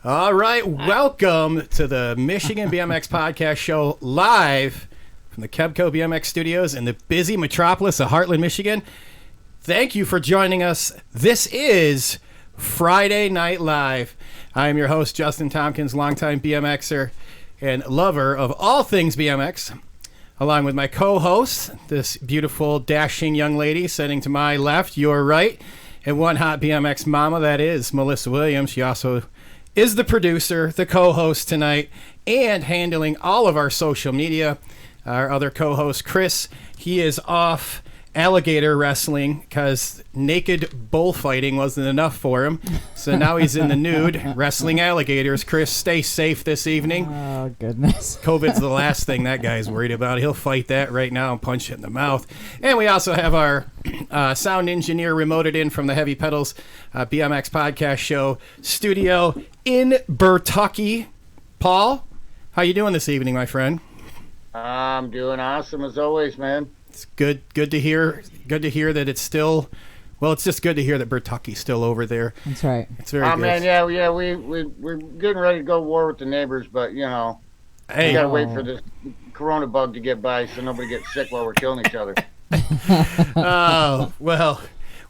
All right, welcome to the Michigan BMX Podcast Show live from the Kebco BMX Studios in the busy metropolis of Heartland, Michigan. Thank you for joining us. This is Friday Night Live. I am your host, Justin Tompkins, longtime BMXer and lover of all things BMX, along with my co-host, this beautiful, dashing young lady sitting to my left, your right, and one hot BMX mama, that is Melissa Williams. She also is the producer, the co-host tonight, and handling all of our social media. Our other co-host, Chris, he is off alligator wrestling because naked bullfighting wasn't enough for him. So now he's in the nude wrestling alligators. Chris, stay safe this evening. Oh, goodness. COVID's the last thing that guy's worried about. He'll fight that right now and punch it in the mouth. And we also have our sound engineer remoted in from the Heavy Pedals BMX Podcast Show studio in Bertucky. Paul, how you doing this evening, my friend? I'm doing awesome as always, man. It's good to hear. Good to hear that it's still. Well, it's just good to hear that Bertucky's still over there. That's right. It's very good. Man, yeah, we're getting ready to go war with the neighbors, but you know, we gotta wait for this corona bug to get by so nobody gets sick while we're killing each other. Oh well,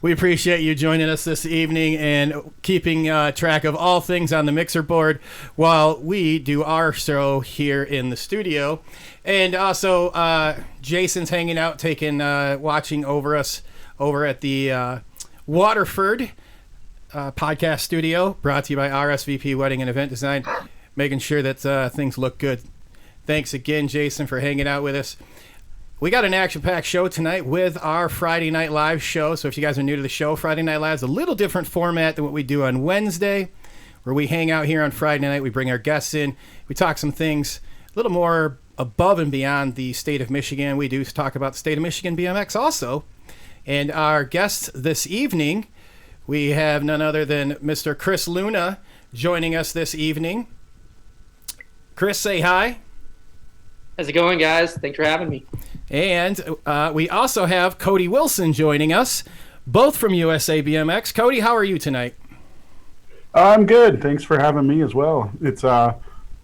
we appreciate you joining us this evening and keeping track of all things on the mixer board while we do our show here in the studio. And also, Jason's hanging out, watching over us over at the Waterford podcast studio, brought to you by RSVP Wedding and Event Design, making sure that things look good. Thanks again, Jason, for hanging out with us. We got an action-packed show tonight with our Friday Night Live show. So if you guys are new to the show, Friday Night Live is a little different format than what we do on Wednesday, where we hang out here on Friday night. We bring our guests in. We talk some things a little more above and beyond the state of Michigan. We do talk about the state of Michigan BMX also. And our guest this evening, we have none other than Mr. Chris Luna joining us this evening. Chris, say hi. How's it going, guys? Thanks for having me. And we also have Cody Wilson joining us, both from USA BMX. Cody, how are you tonight? I'm good. Thanks for having me as well. It's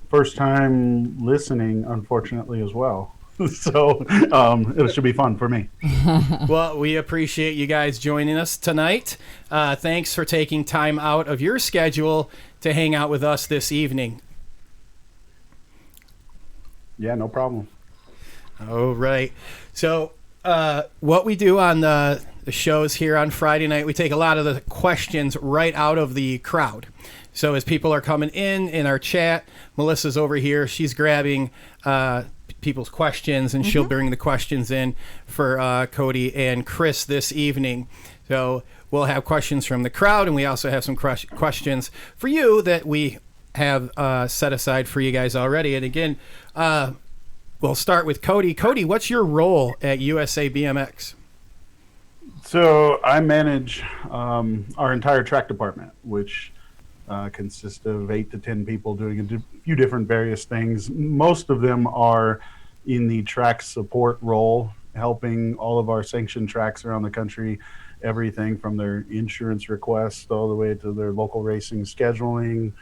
first time listening, unfortunately, as well. So it should be fun for me. Well, we appreciate you guys joining us tonight. Thanks for taking time out of your schedule to hang out with us this evening. Yeah, no problem. All right. So what we do on the shows here on Friday night, we take a lot of the questions right out of the crowd. So as people are coming in our chat, Melissa's over here. She's grabbing people's questions, and she'll bring the questions in for Cody and Chris this evening. So we'll have questions from the crowd, and we also have some questions for you that we have set aside for you guys already. And again, we'll start with Cody. Cody, what's your role at USA BMX? So I manage our entire track department, which consists of 8 to 10 people doing a few different various things. Most of them are in the track support role, helping all of our sanctioned tracks around the country, everything from their insurance requests all the way to their local racing scheduling,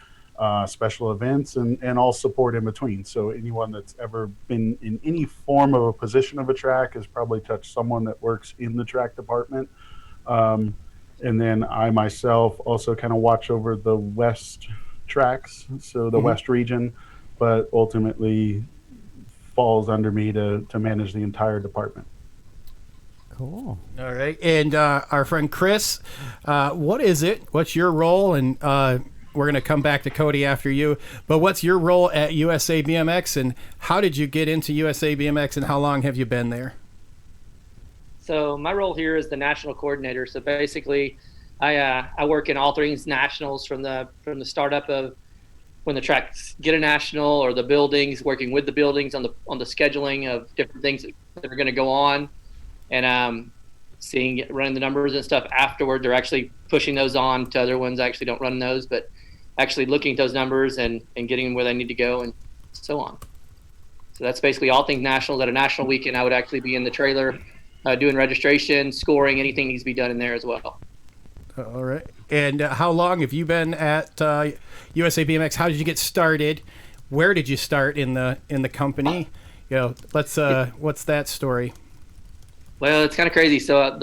special events, and all support in between. So anyone that's ever been in any form of a position of a track has probably touched someone that works in the track department. And then I myself also kind of watch over the West tracks, so the West region, but ultimately falls under me to manage the entire department. Cool. All right. And our friend Chris, what is it? What's your role? And we're going to come back to Cody after you. But what's your role at USA BMX, and how did you get into USA BMX, and how long have you been there? So my role here is the national coordinator. So basically, I work in all things nationals from the startup of when the tracks get a national, or the buildings, working with the buildings on the scheduling of different things that are going to go on, and running the numbers and stuff afterward. They're actually pushing those on to other ones. I actually don't run those, but actually looking at those numbers and getting them where they need to go and so on. So that's basically all things nationals. At a national weekend, I would actually be in the trailer doing registration, scoring, anything needs to be done in there as well. All right. And how long have you been at USA BMX? How did you get started? Where did you start in the company? What's that story? Well, it's kind of crazy. So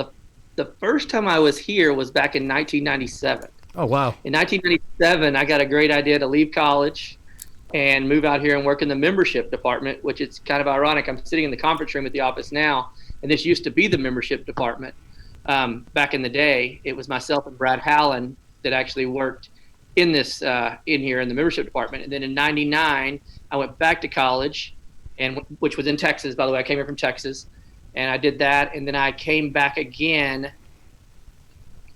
the first time I was here was back in 1997. Oh, wow. In 1997, I got a great idea to leave college and move out here and work in the membership department, which is kind of ironic. I'm sitting in the conference room at the office now, and this used to be the membership department. Back in the day, it was myself and Brad Hallen that actually worked in this in here in the membership department. And then in '99, I went back to college, which was in Texas, by the way. I came here from Texas, and I did that. And then I came back again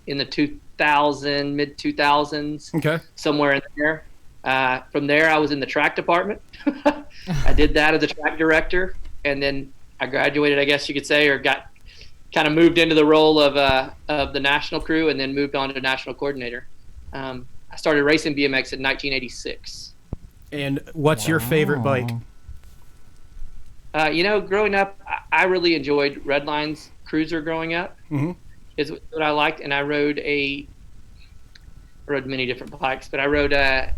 in the mid 2000s, okay, somewhere in there. From there, I was in the track department. I did that as a track director, and then I graduated, I guess you could say, or got kind of moved into the role of the national crew, and then moved on to national coordinator. I started racing BMX in 1986. And what's your favorite bike? Growing up, I really enjoyed Redline's Cruiser growing up. Mm-hmm. Is what I liked, and I rode many different bikes, but I rode a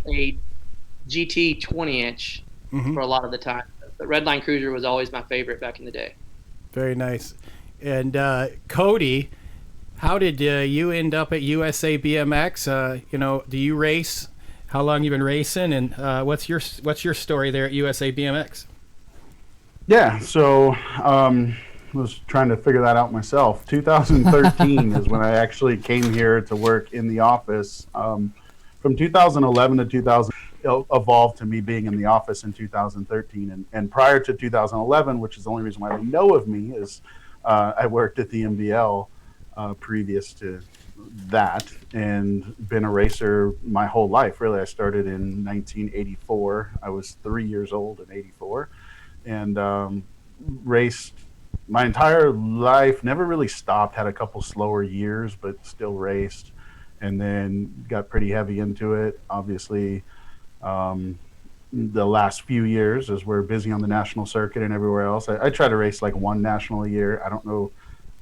GT 20-inch mm-hmm. for a lot of the time. But Redline Cruiser was always my favorite back in the day. Very nice. And Cody, how did you end up at USA BMX? Do you race? How long you been racing, and what's your story there at USA BMX? Yeah, so was trying to figure that out myself. 2013 is when I actually came here to work in the office. From 2011 to 2000, it evolved to me being in the office in 2013. And prior to 2011, which is the only reason why they know of me, is I worked at the MBL previous to that, and been a racer my whole life. Really, I started in 1984. I was 3 years old in '84, and raced my entire life. Never really stopped. Had a couple slower years, but still raced, and then got pretty heavy into it. Obviously, the last few years, as we're busy on the national circuit and everywhere else, I try to race like one national a year. I don't know.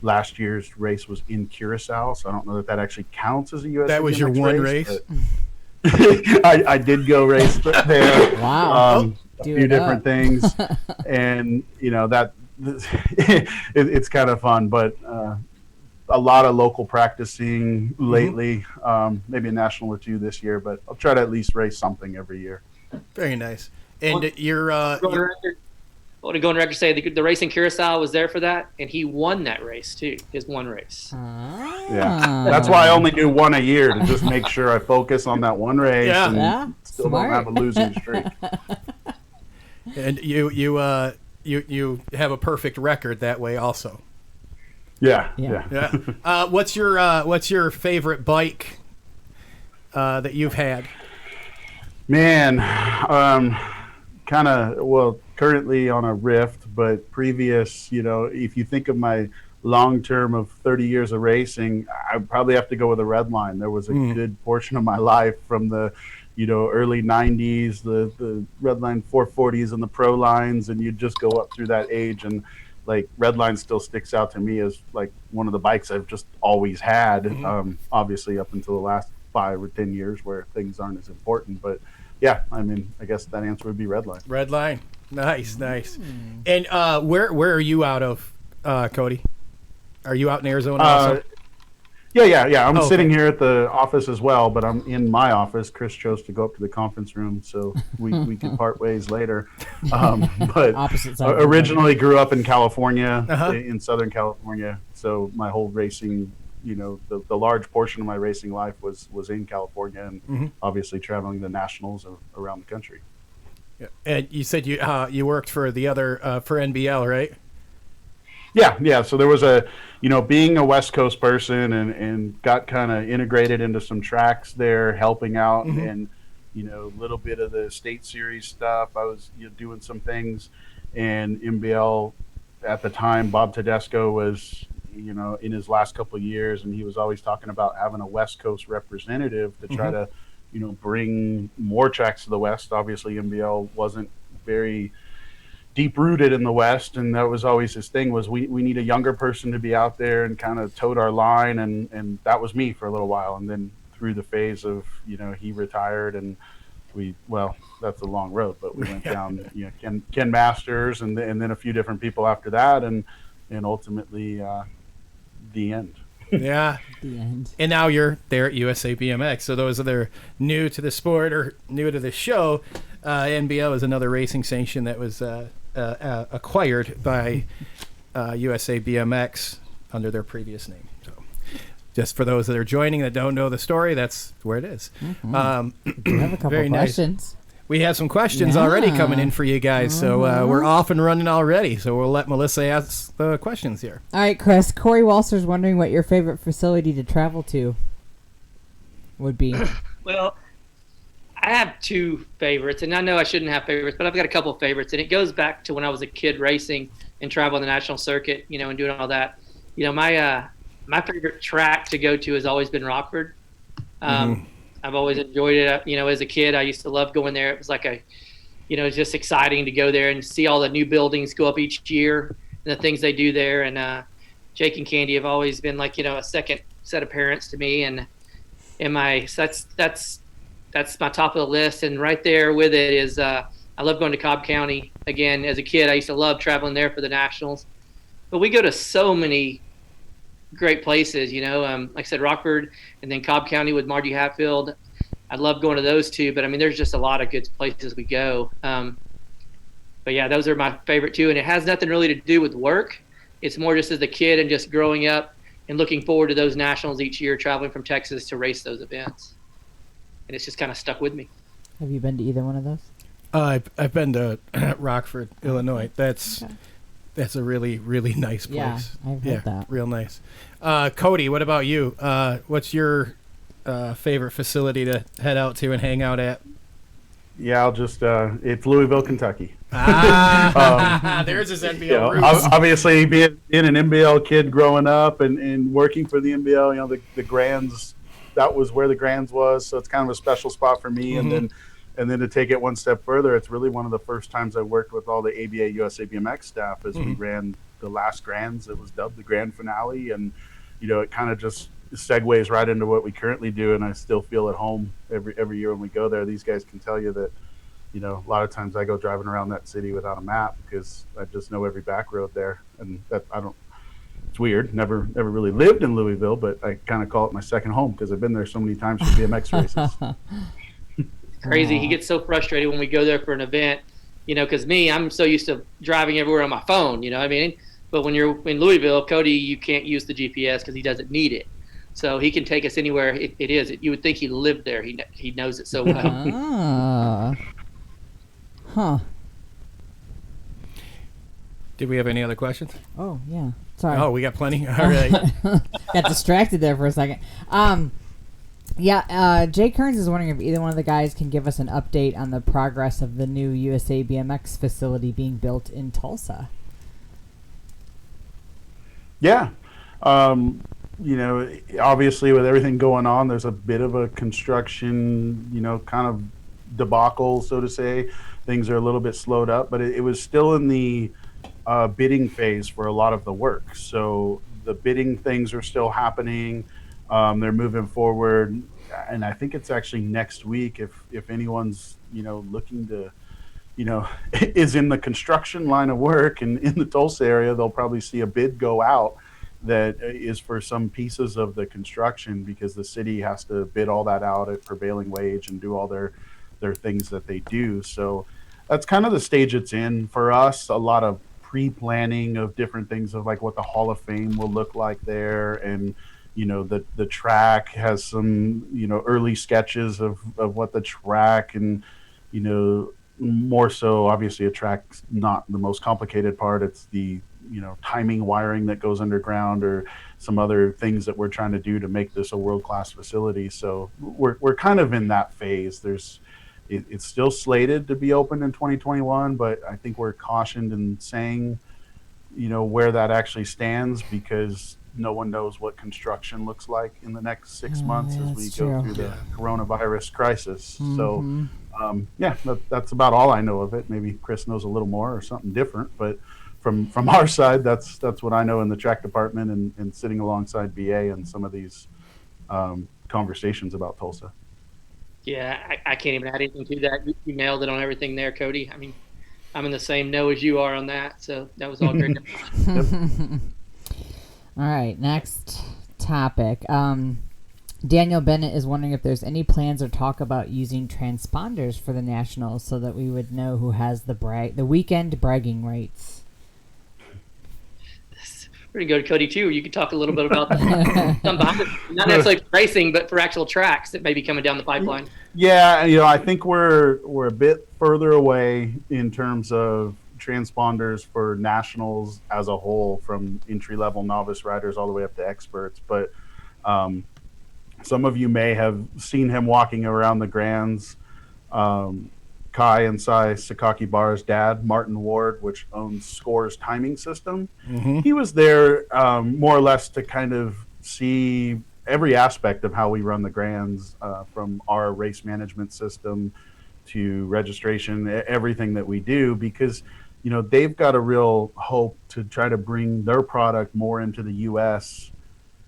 Last year's race was in Curacao, so I don't know that actually counts as a US. That was your one race? I did go race there. Wow. A few different things. And, that it's kind of fun, but a lot of local practicing lately, maybe a national or two this year, but I'll try to at least race something every year. Very nice. And I want to go on record and say the race in Curacao was there for that, and he won that race too. His one race. Yeah, that's why I only do one a year, to just make sure I focus on that one race and still Smart. don't have a losing streak. And you have a perfect record that way also. Yeah. What's your favorite bike that you've had? Man, kind of, currently on a Rift, but previous, if you think of my long term of 30 years of racing, I probably have to go with a Redline. There was a good portion of my life from the, early 90s, the Redline 440s and the Pro lines, and you just go up through that age, and like Redline still sticks out to me as like one of the bikes I've just always had. Obviously up until the last 5 or 10 years where things aren't as important, but yeah, I guess that answer would be Redline. Redline. Nice. And where are you out of, Cody? Are you out in Arizona also? Yeah. I'm sitting here at the office as well, but I'm in my office. Chris chose to go up to the conference room, so we can part ways later. But originally grew up in California, in Southern California, so my whole racing, the large portion of my racing life was in California, and obviously traveling the nationals around the country. Yeah. And you said you worked for the other for NBL, right? Yeah. So there was being a West Coast person and got kind of integrated into some tracks there, helping out, and a little bit of the state series stuff. I was doing some things, and NBL at the time, Bob Tedesco was in his last couple of years, and he was always talking about having a West Coast representative to try to bring more tracks to the West. Obviously, NBL wasn't very, deep rooted in the West, and that was always his thing, was we need a younger person to be out there and kind of tote our line, and that was me for a little while. And then through the phase of, he retired, and that's a long road, but we went down, Ken Masters, and then a few different people after that, and ultimately the end. Yeah. The end. And now you're there at USA BMX. So those that are new to the sport or new to the show, NBL is another racing sanction that was acquired by USA BMX under their previous name. So just for those that are joining that don't know the story, that's where it is. We have a couple Very questions. Nice. We have some questions already coming in for you guys, so we're off and running already. So we'll let Melissa ask the questions here. All right, Chris. Corey Walser's wondering what your favorite facility to travel to would be. Well, I have two favorites, and I know I shouldn't have favorites, but I've got a couple of favorites, and it goes back to when I was a kid racing and traveling the national circuit, and doing all that. My favorite track to go to has always been Rockford. I've always enjoyed it. As a kid, I used to love going there. It was like it's just exciting to go there and see all the new buildings go up each year and the things they do there. And Jake and Candy have always been like, a second set of parents to me. And that's my top of the list. And right there with it is I love going to Cobb County. Again, as a kid, I used to love traveling there for the Nationals. But we go to so many great places, like I said, Rockford, and then Cobb County with Margie Hatfield. I love going to those two, but there's just a lot of good places we go. But yeah, those are my favorite two, and it has nothing really to do with work. It's more just as a kid and just growing up and looking forward to those nationals each year, traveling from Texas to race those events. And it's just kind of stuck with me. Have you been to either one of those? I've been to Rockford, Illinois. That's a really, really nice place. Yeah, I've heard that. Real nice. Cody, what about you? What's your favorite facility to head out to and hang out at? Yeah, I'll just it's Louisville, Kentucky. There's his NBL roots. Obviously, being an NBL kid growing up and working for the NBL, the Grands, that was where the Grands was, so it's kind of a special spot for me. And then to take it one step further, it's really one of the first times I worked with all the ABA USA BMX staff as we ran the last Grands. It was dubbed the Grand Finale, and it kind of just segues right into what we currently do. And I still feel at home every year when we go there. These guys can tell you that a lot of times I go driving around that city without a map because I just know every back road there, and that it's weird. Never really lived in Louisville, but I kind of call it my second home because I've been there so many times for BMX races. Crazy. He gets so frustrated when we go there for an event, because I'm so used to driving everywhere on my phone, But when you're in Louisville, Cody, you can't use the GPS because he doesn't need it. So he can take us anywhere it is. You would think he lived there. He knows it so well. Huh. Did we have any other questions? Oh, yeah. Sorry. Oh, we got plenty? All right. Got distracted there for a second. Jay Kearns is wondering if either one of the guys can give us an update on the progress of the new USA BMX facility being built in Tulsa. Yeah. Obviously with everything going on, there's a bit of a construction, kind of debacle, so to say. Things are a little bit slowed up, but it was still in the bidding phase for a lot of the work. So the bidding things are still happening. They're moving forward, and I think it's actually next week. If anyone's looking to, is in the construction line of work and in the Tulsa area, they'll probably see a bid go out that is for some pieces of the construction, because the city has to bid all that out at prevailing wage and do all their things that they do. So that's kind of the stage it's in for us. A lot of pre-planning of different things of like what the Hall of Fame will look like there, and the track has some early sketches of what the track, and more so obviously a track's not the most complicated part. It's the timing wiring that goes underground, or some other things that we're trying to do to make this a world-class facility. So we're kind of in that phase. It's still slated to be open in 2021, but I think we're cautioned in saying where that actually stands, because no one knows what construction looks like in the next 6 months as we go through the coronavirus crisis. So Yeah, that's about all I know of it. Maybe Chris knows a little more or something different, but from our side, that's what I know in the track department and sitting alongside BA and some of these conversations about Tulsa. Yeah, I can't even add anything to that. You nailed it on everything there, Cody. I mean, I'm in the same know as you are on that, so that was all great. All right, next topic. Daniel Bennett is wondering if there's any plans or talk about using transponders for the Nationals so that we would know who has the weekend bragging rights. We're going to go to Cody, too. You could talk a little bit about that. Not necessarily for racing, but for actual tracks that may be coming down the pipeline. Yeah, I think we're a bit further away in terms of transponders for Nationals as a whole, from entry-level novice riders all the way up to experts. But some of you may have seen him walking around the Grands. Kai and Sai Sakaki Bar's dad, Martin Ward, which owns Score's timing system. Mm-hmm. He was there more or less to kind of see every aspect of how we run the Grands, from our race management system to registration, everything that we do, because they've got a real hope to try to bring their product more into the U.S.,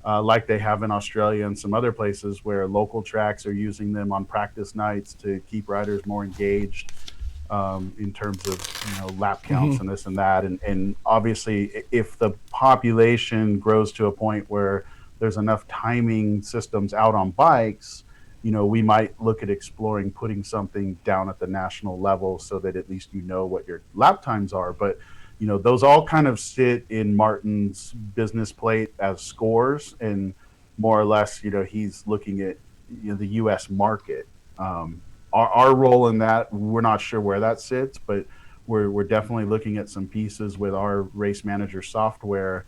like they have in Australia and some other places where local tracks are using them on practice nights to keep riders more engaged in terms of lap counts and this and that. And obviously, if the population grows to a point where there's enough timing systems out on bikes, we might look at exploring putting something down at the national level so that at least what your lap times are. But those all kind of sit in Martin's business plate as scores, and more or less, he's looking at the U.S. market. Our role in that, we're not sure where that sits, but we're definitely looking at some pieces with our race manager software,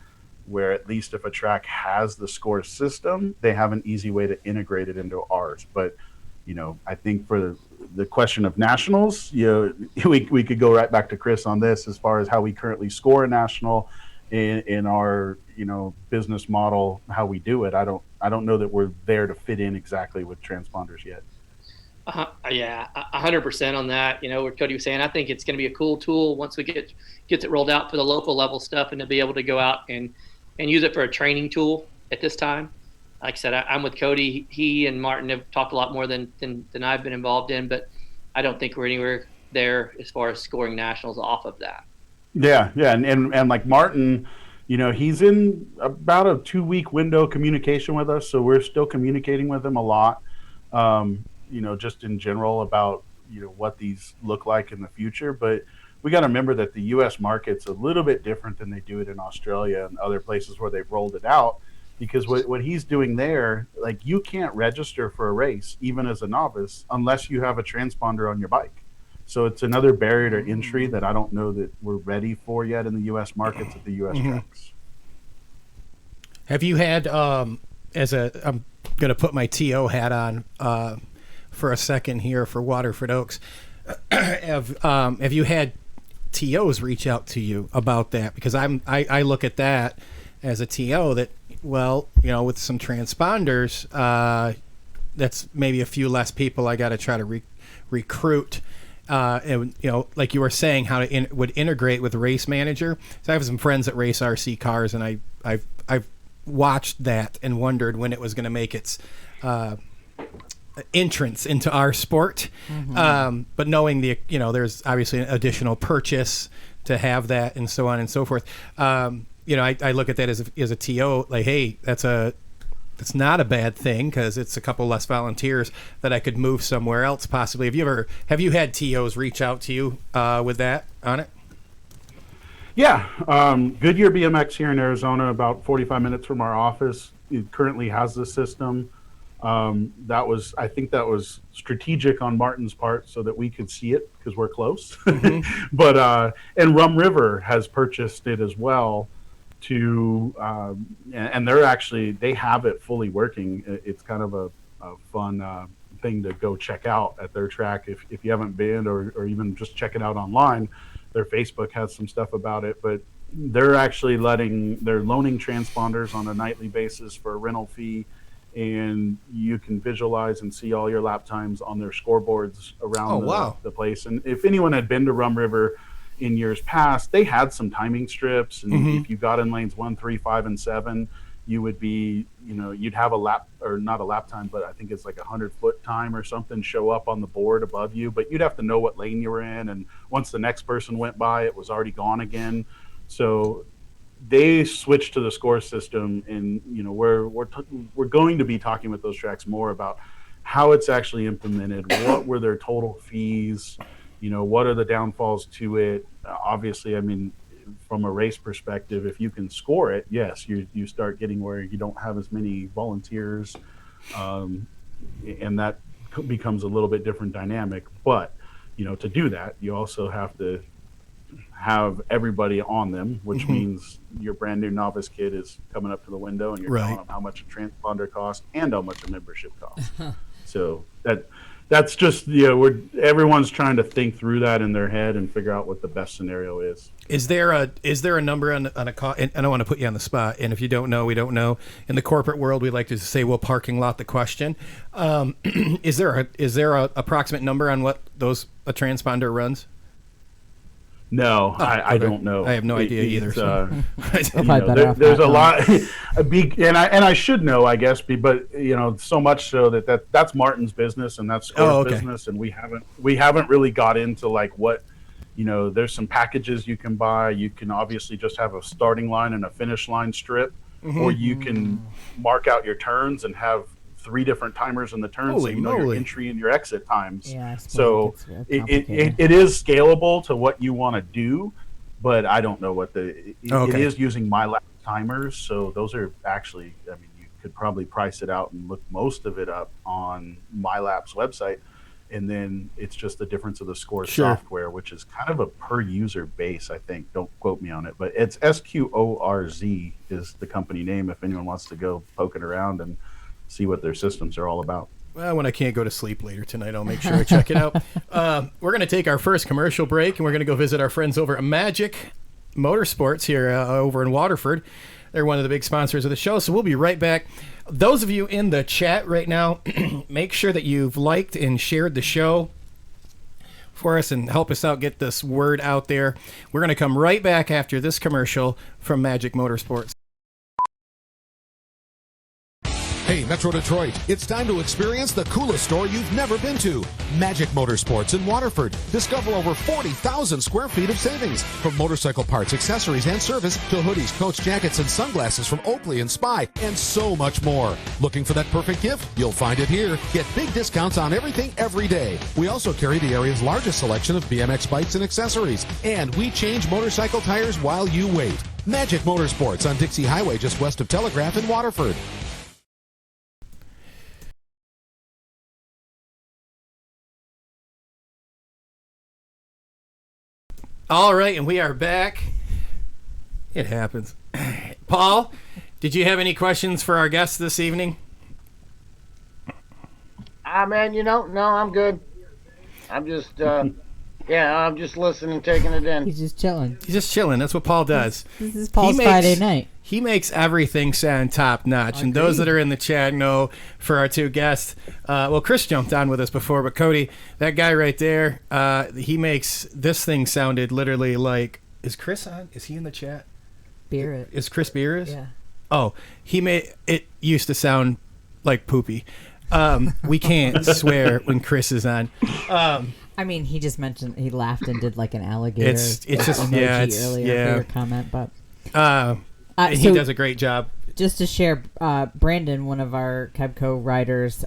where at least if a track has the score system, they have an easy way to integrate it into ours. But I think for the question of nationals, we could go right back to Chris on this as far as how we currently score a national in our business model, how we do it. I don't know that we're there to fit in exactly with transponders yet. Yeah, 100% on that. What Cody was saying, I think it's going to be a cool tool once we gets it rolled out for the local level stuff, and to be able to go out and use it for a training tool at this time. Like I said, I'm with Cody. He and Martin have talked a lot more than I've been involved in, but I don't think we're anywhere there as far as scoring nationals off of that. Yeah, and like Martin, he's in about a 2-week window communication with us, so we're still communicating with him a lot. Just in general about what these look like in the future, but we got to remember that the U.S. market's a little bit different than they do it in Australia and other places where they've rolled it out. Because what he's doing there, like, you can't register for a race, even as a novice, unless you have a transponder on your bike. So it's another barrier to entry that I don't know that we're ready for yet in the U.S. markets at the U.S. tracks. Have you had, I'm going to put my TO hat on for a second here for Waterford Oaks. Have you had TOs reach out to you about that? Because I look at that as a TO that, with some transponders, that's maybe a few less people I got to try to recruit. And like you were saying, how to would integrate with Race Manager. So I have some friends that race RC cars, and I've watched that and wondered when it was going to make its entrance into our sport. But knowing there's obviously an additional purchase to have that, and so on and so forth. I look at that as a TO, like, hey, that's not a bad thing, because it's a couple less volunteers that I could move somewhere else possibly. Have you had TOs reach out to you with that on it? Yeah, Goodyear BMX here in Arizona, about 45 minutes from our office, it currently has the system. I think that was strategic on Martin's part so that we could see it because we're close. But and Rum River has purchased it as well. And they have it fully working. It's kind of a fun thing to go check out at their track if you haven't been, or even just check it out online. Their Facebook has some stuff about it, but they're actually loaning transponders on a nightly basis for a rental fee, and you can visualize and see all your lap times on their scoreboards around the place. And if anyone had been to Rum River in years past, they had some timing strips, and if you got in lanes 1, 3, 5, and 7, you would be, you'd have a lap, or not a lap time, but I think it's like 100-foot time or something show up on the board above you, but you'd have to know what lane you were in, and once the next person went by, it was already gone again. So they switched to the score system, and we're going to be talking with those tracks more about how it's actually implemented, what were their total fees, what are the downfalls to it. Obviously, I mean, from a race perspective, if you can score it, yes, you start getting where you don't have as many volunteers, and that becomes a little bit different dynamic. But to do that, you also have to have everybody on them, which means your brand new novice kid is coming up to the window and you're telling them how much a transponder costs and how much a membership costs. So that's just, everyone's trying to think through that in their head and figure out what the best scenario is. Is there a number on a cost? And I don't want to put you on the spot, and if you don't know, we don't know. In the corporate world, we like to say we'll parking lot the question. Is there a approximate number on what a transponder runs? No, I don't know. I have no idea either. There's a lot, and I should know, I guess, but so much so that's Martin's business and that's Score's business, and we haven't really got into like what, there's some packages you can buy. You can obviously just have a starting line and a finish line strip, or you can mark out your turns and have 3 different timers in the turn, so your entry and your exit times. Yeah, so it is scalable to what you want to do, but I don't know what it is using MyLab timers. So those are actually, I mean, you could probably price it out and look most of it up on MyLab's website, and then it's just the difference of the Score software, which is kind of a per user base, I think. Don't quote me on it, but it's SQORZ is the company name if anyone wants to go poke it around and see what their systems are all about. Well, when I can't go to sleep later tonight, I'll make sure I check it out. We're going to take our first commercial break, and we're going to go visit our friends over at Magic Motorsports here over in Waterford. They're one of the big sponsors of the show, so we'll be right back. Those of you in the chat right now, make sure that you've liked and shared the show for us and help us out get this word out there. We're going to come right back after this commercial from Magic Motorsports. Hey, Metro Detroit, it's time to experience the coolest store you've never been to. Magic Motorsports in Waterford. Discover over 40,000 square feet of savings. From motorcycle parts, accessories, and service to hoodies, coats, jackets, and sunglasses from Oakley and Spy, and so much more. Looking for that perfect gift? You'll find it here. Get big discounts on everything every day. We also carry the area's largest selection of BMX bikes and accessories. And we change motorcycle tires while you wait. Magic Motorsports on Dixie Highway just west of Telegraph in Waterford. All right, and we are back. It happens. Paul, did you have any questions for our guests this evening? Man, no, I'm good. I'm just, I'm just listening, taking it in. He's just chilling. That's what Paul does. This is Paul's Friday night. He makes everything sound top notch. And those that are in the chat know for our 2 guests, Chris jumped on with us before, but Cody, that guy right there, he makes this thing sounded literally like, is Chris on? Is he in the chat? Beerus. Is Chris Beerus? Yeah. Oh, it used to sound like poopy. We can't swear when Chris is on. I mean, he just mentioned, he laughed and did like an alligator. It's just, earlier for your comment, but. He does a great job. Just to share, Brandon, one of our Kebco riders,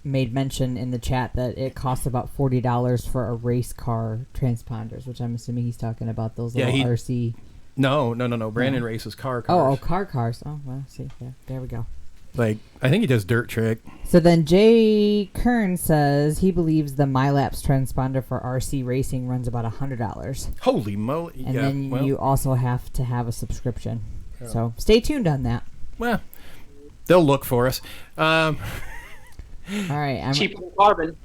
made mention in the chat that it costs about $40 for a race car transponders, which I'm assuming he's talking about those little RC. No. Brandon races car cars. cars. Car cars. Oh, well, see, there we go. Like, I think he does dirt trick. So then Jay Kern says he believes the MyLapse transponder for RC racing runs about $100. Holy moly. And then you also have to have a subscription. Yeah. So stay tuned on that. Well, they'll look for us. All right. Cheaper than carbon.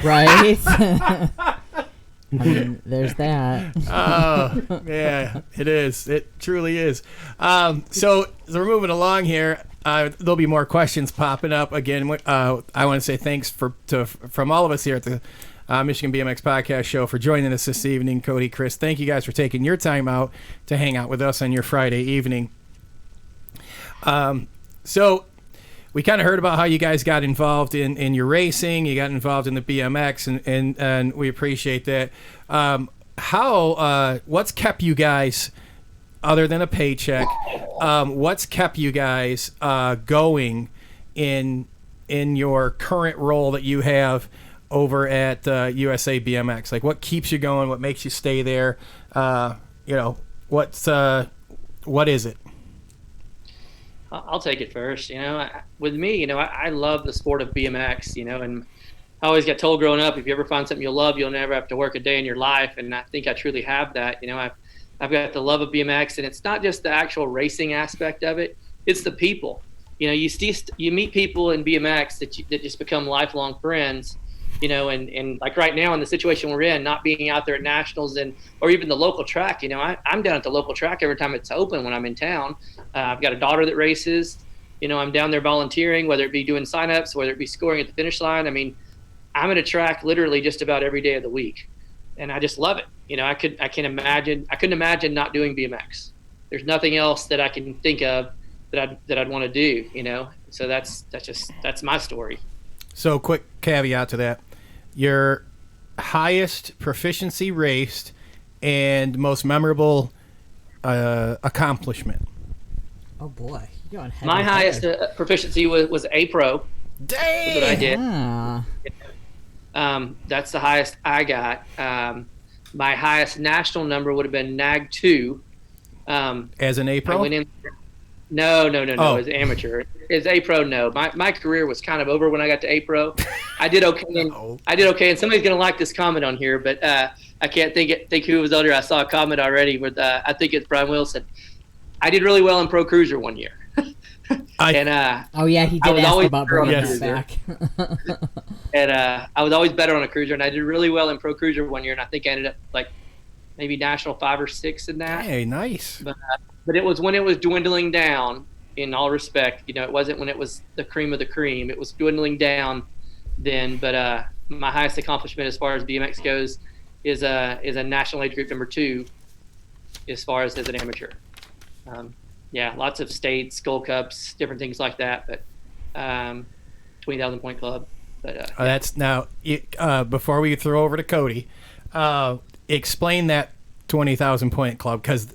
Right? I mean, there's that. Oh, yeah, it is. It truly is. So we're moving along here. there'll be more questions popping up. Again, I want to say thanks from all of us here at the Michigan BMX Podcast Show for joining us this evening. Cody, Chris, thank you guys for taking your time out to hang out with us on your Friday evening. So we kind of heard about how you guys got involved in your racing. You got involved in the BMX, and we appreciate that. What's kept you guys, other than a paycheck, what's kept you guys going in your current role that you have over at USA BMX? Like, what keeps you going? What makes you stay there? What is it? I'll take it first. With me, I love the sport of BMX, and I always got told growing up, if you ever find something you love, you'll never have to work a day in your life. And I think I truly have that. I've got the love of BMX, and it's not just the actual racing aspect of it. It's the people. You meet people in BMX that just become lifelong friends, and like right now in the situation we're in, not being out there at nationals or even the local track, I'm down at the local track every time it's open when I'm in town. I've got a daughter that races, I'm down there volunteering, whether it be doing signups, whether it be scoring at the finish line. I mean, I'm at a track literally just about every day of the week, and I just love it. I couldn't imagine not doing BMX. There's nothing else that I can think of that I'd want to do, so that's my story. So quick caveat to that. Your highest proficiency raced and most memorable accomplishment. Oh boy, you're going heavy. My highest proficiency was A Pro. Dang! That's what I did. Yeah. That's the highest I got. My highest national number would have been NAG 2. As an A Pro? I went in. No. Oh. As amateur. As A Pro, no. My career was kind of over when I got to A Pro. I did okay. And somebody's gonna like this comment on here, but I can't think who was under. I saw a comment already with I think it's Brian Wilson. I did really well in Pro Cruiser one year. He did ask about bringing that back. And I was always better on a cruiser, and I did really well in Pro Cruiser one year, and I think I ended up like maybe national 5 or 6 in that. Hey, nice. But it was when it was dwindling down. In all respect, it wasn't when it was the cream of the cream. It was dwindling down then. But my highest accomplishment as far as BMX goes is a national age group number 2, as far as an amateur. Lots of states, Gold Cups, different things like that. But 20,000 point club. But that's now. Before we throw over to Cody, explain that 20,000 point club, because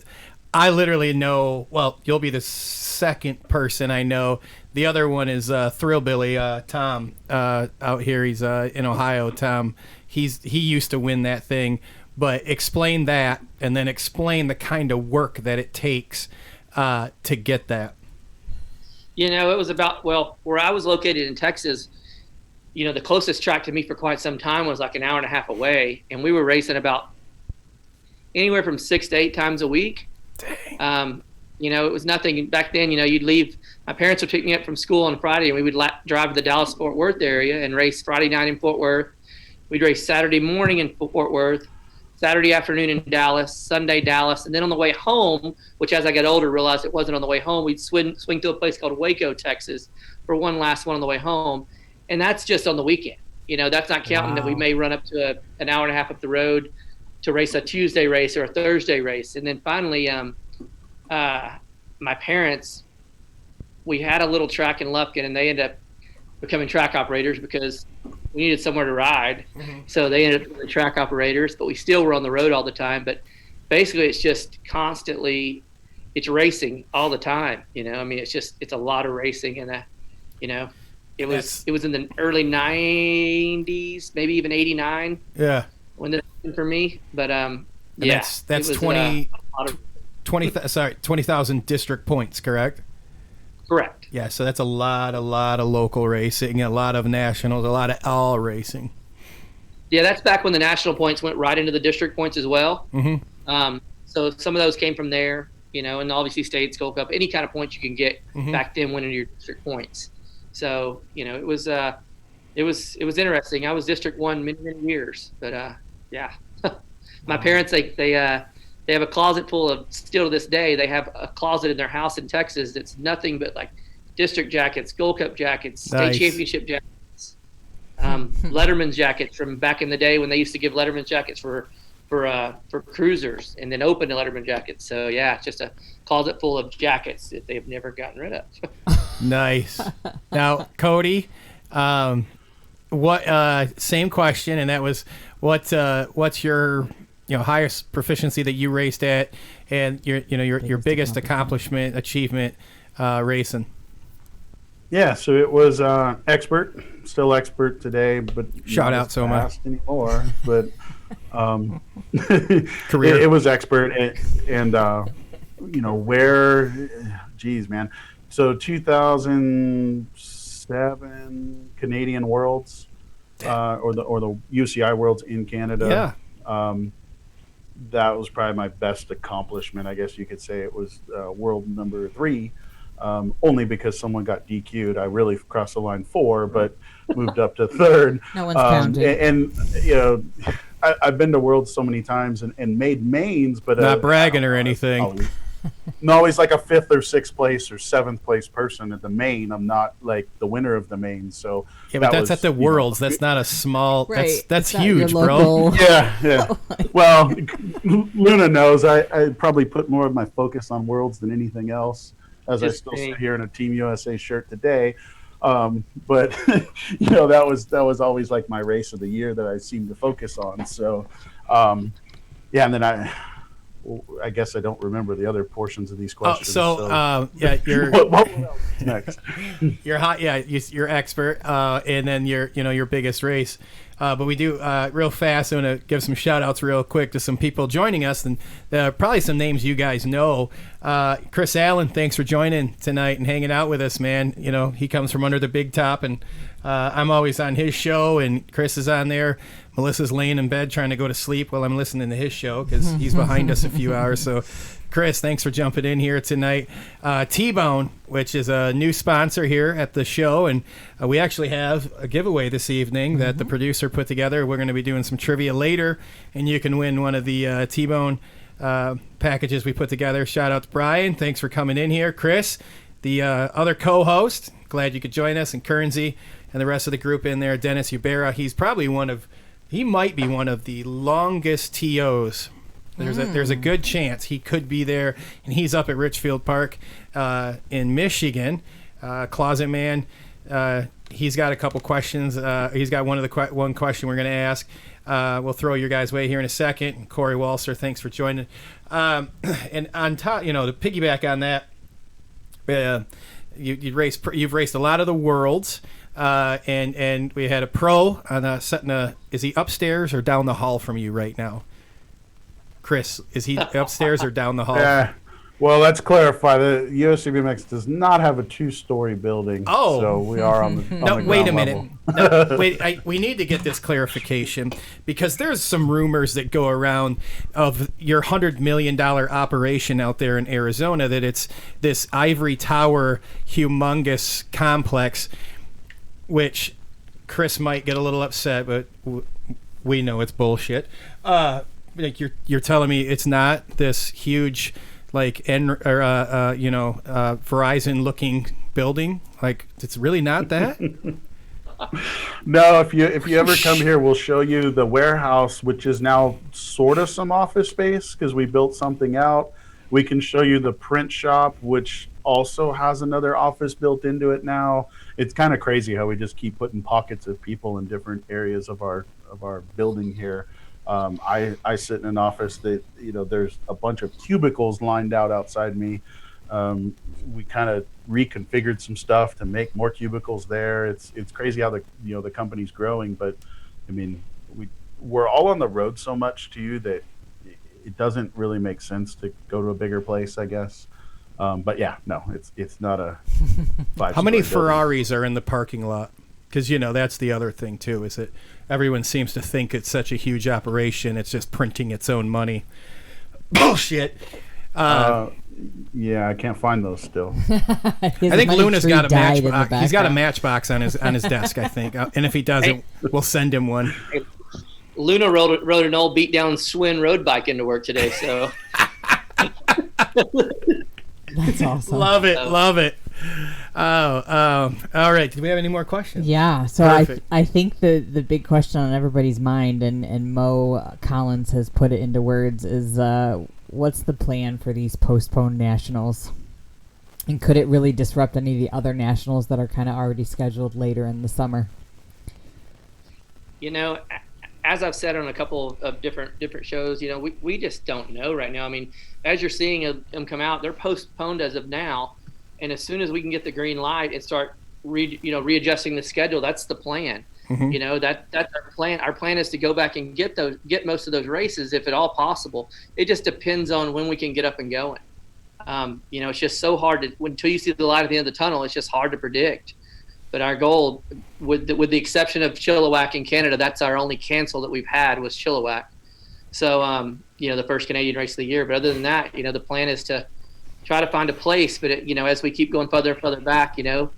I literally know. Well, you'll be the second person I know. The other one is Thrillbilly Tom out here. He's in Ohio. Tom. He used to win that thing. But explain that, and then explain the kind of work that it takes to get that. It was about, where I was located in Texas, the closest track to me for quite some time was like an hour and a half away, and we were racing about anywhere from 6 to 8 times a week. Dang. It was nothing back then. You'd leave. My parents would pick me up from school on Friday, and we would drive to the Dallas-Fort Worth area and race Friday night in Fort Worth. We'd race Saturday morning in Fort Worth, Saturday afternoon in Dallas, Sunday Dallas, and then on the way home, which as I got older realized it wasn't on the way home, we'd swing to a place called Waco, Texas, for one last one on the way home, and that's just on the weekend. That's not counting that we may run up to an hour and a half up the road to race a Tuesday race or a Thursday race, and then finally, my parents, we had a little track in Lufkin, and they ended up becoming track operators because we needed somewhere to ride. Mm-hmm. So they ended up becoming track operators, but we still were on the road all the time. But basically it's just constantly, it's racing all the time. It's a lot of racing, and it was in the early 90s, maybe even 89. Yeah. When that happened for me. But that's 20,000 district points, correct? Correct. Yeah, so that's a lot of local racing, a lot of nationals, a lot of all racing. Yeah, that's back when the national points went right into the district points as well. Mm-hmm. So some of those came from there, and obviously states, Gold Cup, any kind of points you can get back then went into your district points. So it was interesting. I was District 1 many years, but my parents they have a closet full of, still to this day, they have a closet in their house in Texas that's nothing but like district jackets, Gold Cup jackets, Nice. state championship jackets, Letterman's jackets from back in the day when they used to give Letterman's jackets for cruisers, and then open the Letterman jackets. So yeah, it's just a closet full of jackets that they've never gotten rid of. Nice. Now, Cody, same question, and that was what's your highest proficiency that you raced at, and your biggest achievement racing. Yeah, so it was expert, still expert today, but Shout not out as so much. fast anymore. But Career. it was expert, and where, geez, man. So 2007 Canadian Worlds, or the UCI Worlds in Canada. Yeah. That was probably my best accomplishment, I guess you could say. It was world number 3. Only because someone got DQ'd. I really crossed the line 4, but moved up to 3rd. No one's counting. And I've been to Worlds so many times and made mains, but Not bragging or anything. Always like a 5th or 6th place or 7th place person at the main. I'm not like the winner of the main. So Yeah, but that's at the Worlds. That's not a small. Right. That's It's not huge, your bro. local- Yeah. Well, Luna knows I probably put more of my focus on Worlds than anything else, as I still sit here in a Team USA shirt today. But that was always like my race of the year that I seemed to focus on. So and then I guess I don't remember the other portions of these questions. You're what next? you're hot. Yeah, you're expert, and then your biggest race. But we do real fast. I'm gonna give some shout outs real quick to some people joining us, and probably some names you guys know. Chris Allen, thanks for joining tonight and hanging out with us, man. He comes from under the big top, and I'm always on his show, and Chris is on there. Melissa's laying in bed trying to go to sleep while I'm listening to his show because he's behind us a few hours. So, Chris, thanks for jumping in here tonight. T-Bone, which is a new sponsor here at the show, and we actually have a giveaway this evening that the producer put together. We're going to be doing some trivia later, and you can win one of the T-Bone packages we put together. Shout out to Brian. Thanks for coming in here. Chris, the other co-host, glad you could join us, and Kernsey and the rest of the group in there. Dennis Ubera, he might be one of the longest TOs. There's a good chance he could be there, and he's up at Richfield Park in Michigan. Closet Man, he's got a couple questions. He's got one question we're going to ask. We'll throw your guys' way here in a second. And Corey Walser, thanks for joining. And on top, to piggyback on that, you've raced a lot of the Worlds. And we had a pro on is he upstairs or down the hall from you right now? Chris, is he upstairs or down the hall? Yeah. Well, let's clarify. The USA BMX does not have a 2-story building. Oh. So we are on the ground wait a level. minute. We need to get this clarification because there's some rumors that go around of your $100 million operation out there in Arizona, that it's this ivory tower humongous complex, which Chris might get a little upset, but we know it's bullshit. Like you're telling me it's not this huge, like Verizon looking building? Like it's really not that? No, if you ever come here, we'll show you the warehouse, which is now sort of some office space because we built something out. We can show you the print shop, which also has another office built into it now. It's kind of crazy how we just keep putting pockets of people in different areas of our building here. I sit in an office that there's a bunch of cubicles lined out outside me. We kind of reconfigured some stuff to make more cubicles there. It's crazy how the company's growing, but I mean we're all on the road so much too that it doesn't really make sense to go to a bigger place, I guess. But yeah, no, it's not a 5-story How many building. Ferraris are in the parking lot? Because that's the other thing too, is that everyone seems to think it's such a huge operation. It's just printing its own money. Bullshit. Yeah, I can't find those still. I think Luna's got a matchbox. He's got a matchbox on his desk, I think. And if he doesn't, we'll send him one. Luna rode an old beat down Swin road bike into work today, so That's awesome. Love it. All right. Do we have any more questions? Yeah, so Perfect. I think the big question on everybody's mind, and Mo Collins has put it into words, is what's the plan for these postponed nationals? And could it really disrupt any of the other nationals that are kind of already scheduled later in the summer? You know, as I've said on a couple of different shows, you know, we just don't know right now. I mean, as you're seeing them come out, they're postponed as of now. And as soon as we can get the green light and start readjusting the schedule, that's the plan. Mm-hmm. You know, that's our plan. Our plan is to go back and get most of those races if at all possible. It just depends on when we can get up and going. You know, it's just so hard until you see the light at the end of the tunnel, it's just hard to predict. But our goal, with the exception of Chilliwack in Canada, that's our only cancel that we've had was Chilliwack. So, you know, the first Canadian race of the year. But other than that, you know, the plan is to try to find a place. But, you know, as we keep going further and further back, you know,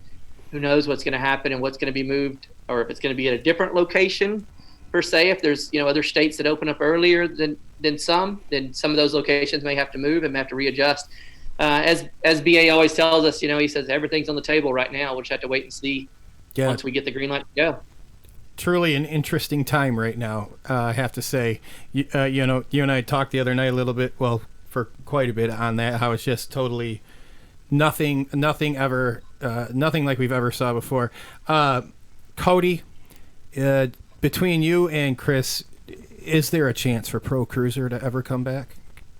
who knows what's going to happen and what's going to be moved, or if it's going to be at a different location, per se. If there's, you know, other states that open up earlier than some, then some of those locations may have to move and may have to readjust. As BA always tells us, you know, he says everything's on the table right now. We'll just have to wait and see once we get the green light to go. Truly an interesting time right now, I have to say. You know, you and I talked the other night a little bit, well, for quite a bit on that, how it's just totally nothing ever, nothing like we've ever saw before. Cody, between you and Chris, is there a chance for Pro Cruiser to ever come back?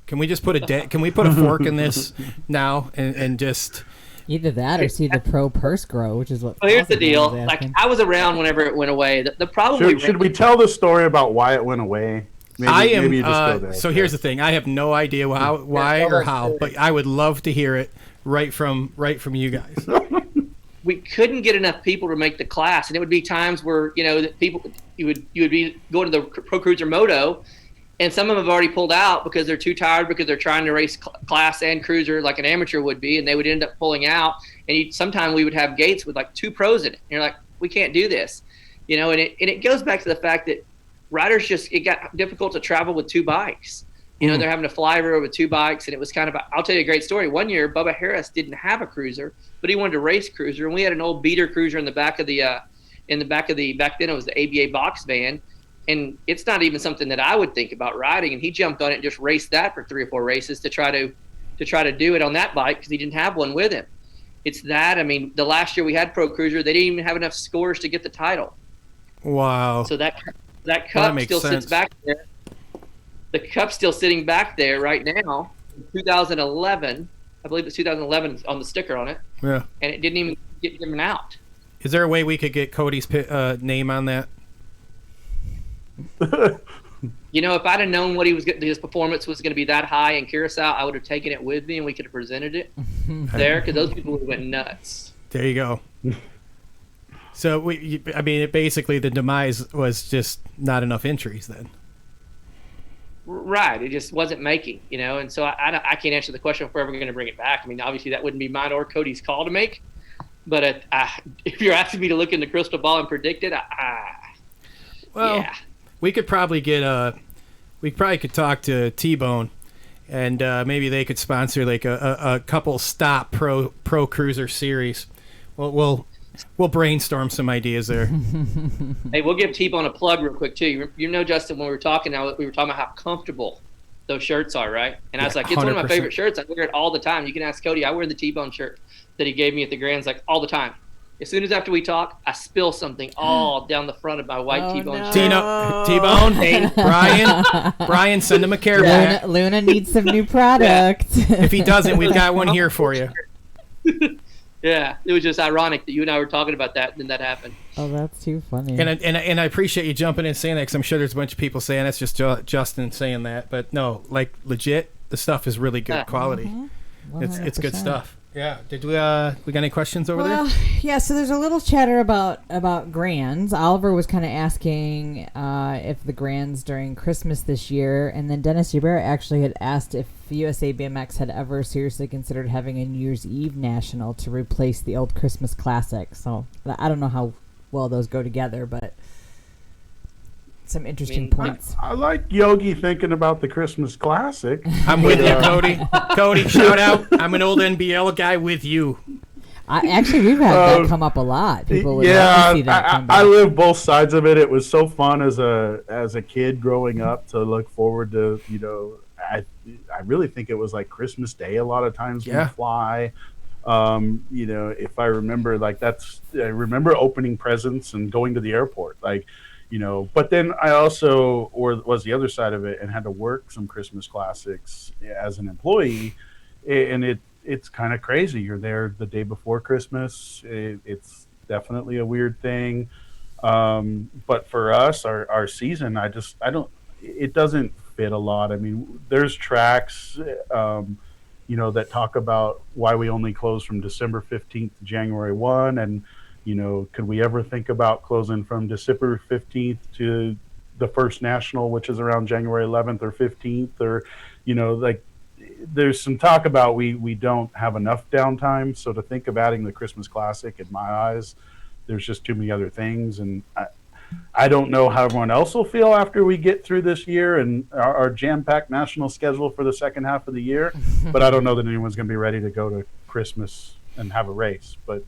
Can we just put a fork in this now and just either that or see the pro purse grow, which is what. Well, here's the deal. Like, I was around whenever it went away. The problem. Should we tell the story about why it went away? Maybe you just go there. So here's the thing. I have no idea why or how, but I would love to hear it right from you guys. We couldn't get enough people to make the class, and it would be times where, you know, that people you would be going to the Pro Cruiser Moto. And some of them have already pulled out because they're too tired, because they're trying to race class and cruiser like an amateur would be, and they would end up pulling out. And sometimes we would have gates with like 2 pros in it. And you're like, we can't do this, you know. And it goes back to the fact that riders it got difficult to travel with 2 bikes. You know, they're having to fly everywhere with 2 bikes, and it was kind of. I'll tell you a great story. One year, Bubba Harris didn't have a cruiser, but he wanted to race cruiser, and we had an old beater cruiser in the back of the back then it was the ABA box van. And it's not even something that I would think about riding. And he jumped on it and just raced that for 3 or 4 races to try to do it on that bike because he didn't have one with him. It's that. I mean, the last year we had Pro Cruiser, they didn't even have enough scores to get the title. Wow. So that cup still sits back there. The cup's still sitting back there right now. In 2011, I believe it's 2011 on the sticker on it. Yeah. And it didn't even get given out. Is there a way we could get Cody's name on that? You know, if I'd have known what his performance was going to be that high in Curacao, I would have taken it with me and we could have presented it there, because those people would have went nuts. There you go. So basically the demise was just not enough entries then. Right, it just wasn't making, you know, and so I can't answer the question if we're ever going to bring it back. I mean, obviously that wouldn't be mine or Cody's call to make, but if you're asking me to look in the crystal ball and predict it, yeah. We could probably could talk to T-Bone, and maybe they could sponsor like a couple stop pro cruiser series. We'll brainstorm some ideas there. Hey, we'll give T-Bone a plug real quick too. You know, Justin, when we were talking about how comfortable those shirts are, right? And I was like, it's 100%. One of my favorite shirts. I wear it all the time. You can ask Cody. I wear the T-Bone shirt that he gave me at the Grands like all the time. As soon as after we talk, I spill something all down the front of my white T-Bone shirt. T-Bone, hey, Brian, send him a care pack. Luna needs some new product. If he doesn't, we've got one here for you. Yeah, it was just ironic that you and I were talking about that, and then that happened. Oh, that's too funny. And I appreciate you jumping in and saying that, because I'm sure there's a bunch of people saying that's just Justin saying that. But no, like legit, the stuff is really good quality. Mm-hmm. It's good stuff. Yeah. Did we got any questions over there? Yeah. So there's a little chatter about Grands. Oliver was kind of asking if the Grands during Christmas this year, and then Dennis Hubert actually had asked if USA BMX had ever seriously considered having a New Year's Eve national to replace the old Christmas Classic. So I don't know how well those go together, but some interesting points. I like Yogi thinking about the Christmas Classic. I'm with you, Cody. Cody, shout out. I'm an old NBL guy with you. We've had that come up a lot. People would love to see that come back. I live both sides of it. It was so fun as a kid growing up to look forward to. I really think it was like Christmas Day a lot of times when we fly. If I remember, I remember opening presents and going to the airport, but then I also, was the other side of it, and had to work some Christmas classics as an employee, and it's kind of crazy. You're there the day before Christmas. It's definitely a weird thing. But for us, our season, it doesn't fit a lot. I mean, there's tracks, that talk about why we only close from December 15th to January 1. And, could we ever think about closing from December 15th to the first national, which is around January 11th or 15th, or, there's some talk about we don't have enough downtime. So to think of adding the Christmas Classic, in my eyes, there's just too many other things. And I don't know how everyone else will feel after we get through this year and our jam-packed national schedule for the second half of the year. But I don't know that anyone's going to be ready to go to Christmas and have a race. But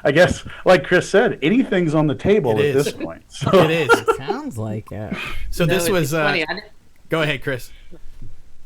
I guess, like Chris said, anything's on the table at this point. So. It is. It sounds like it. So this was funny. Go ahead, Chris.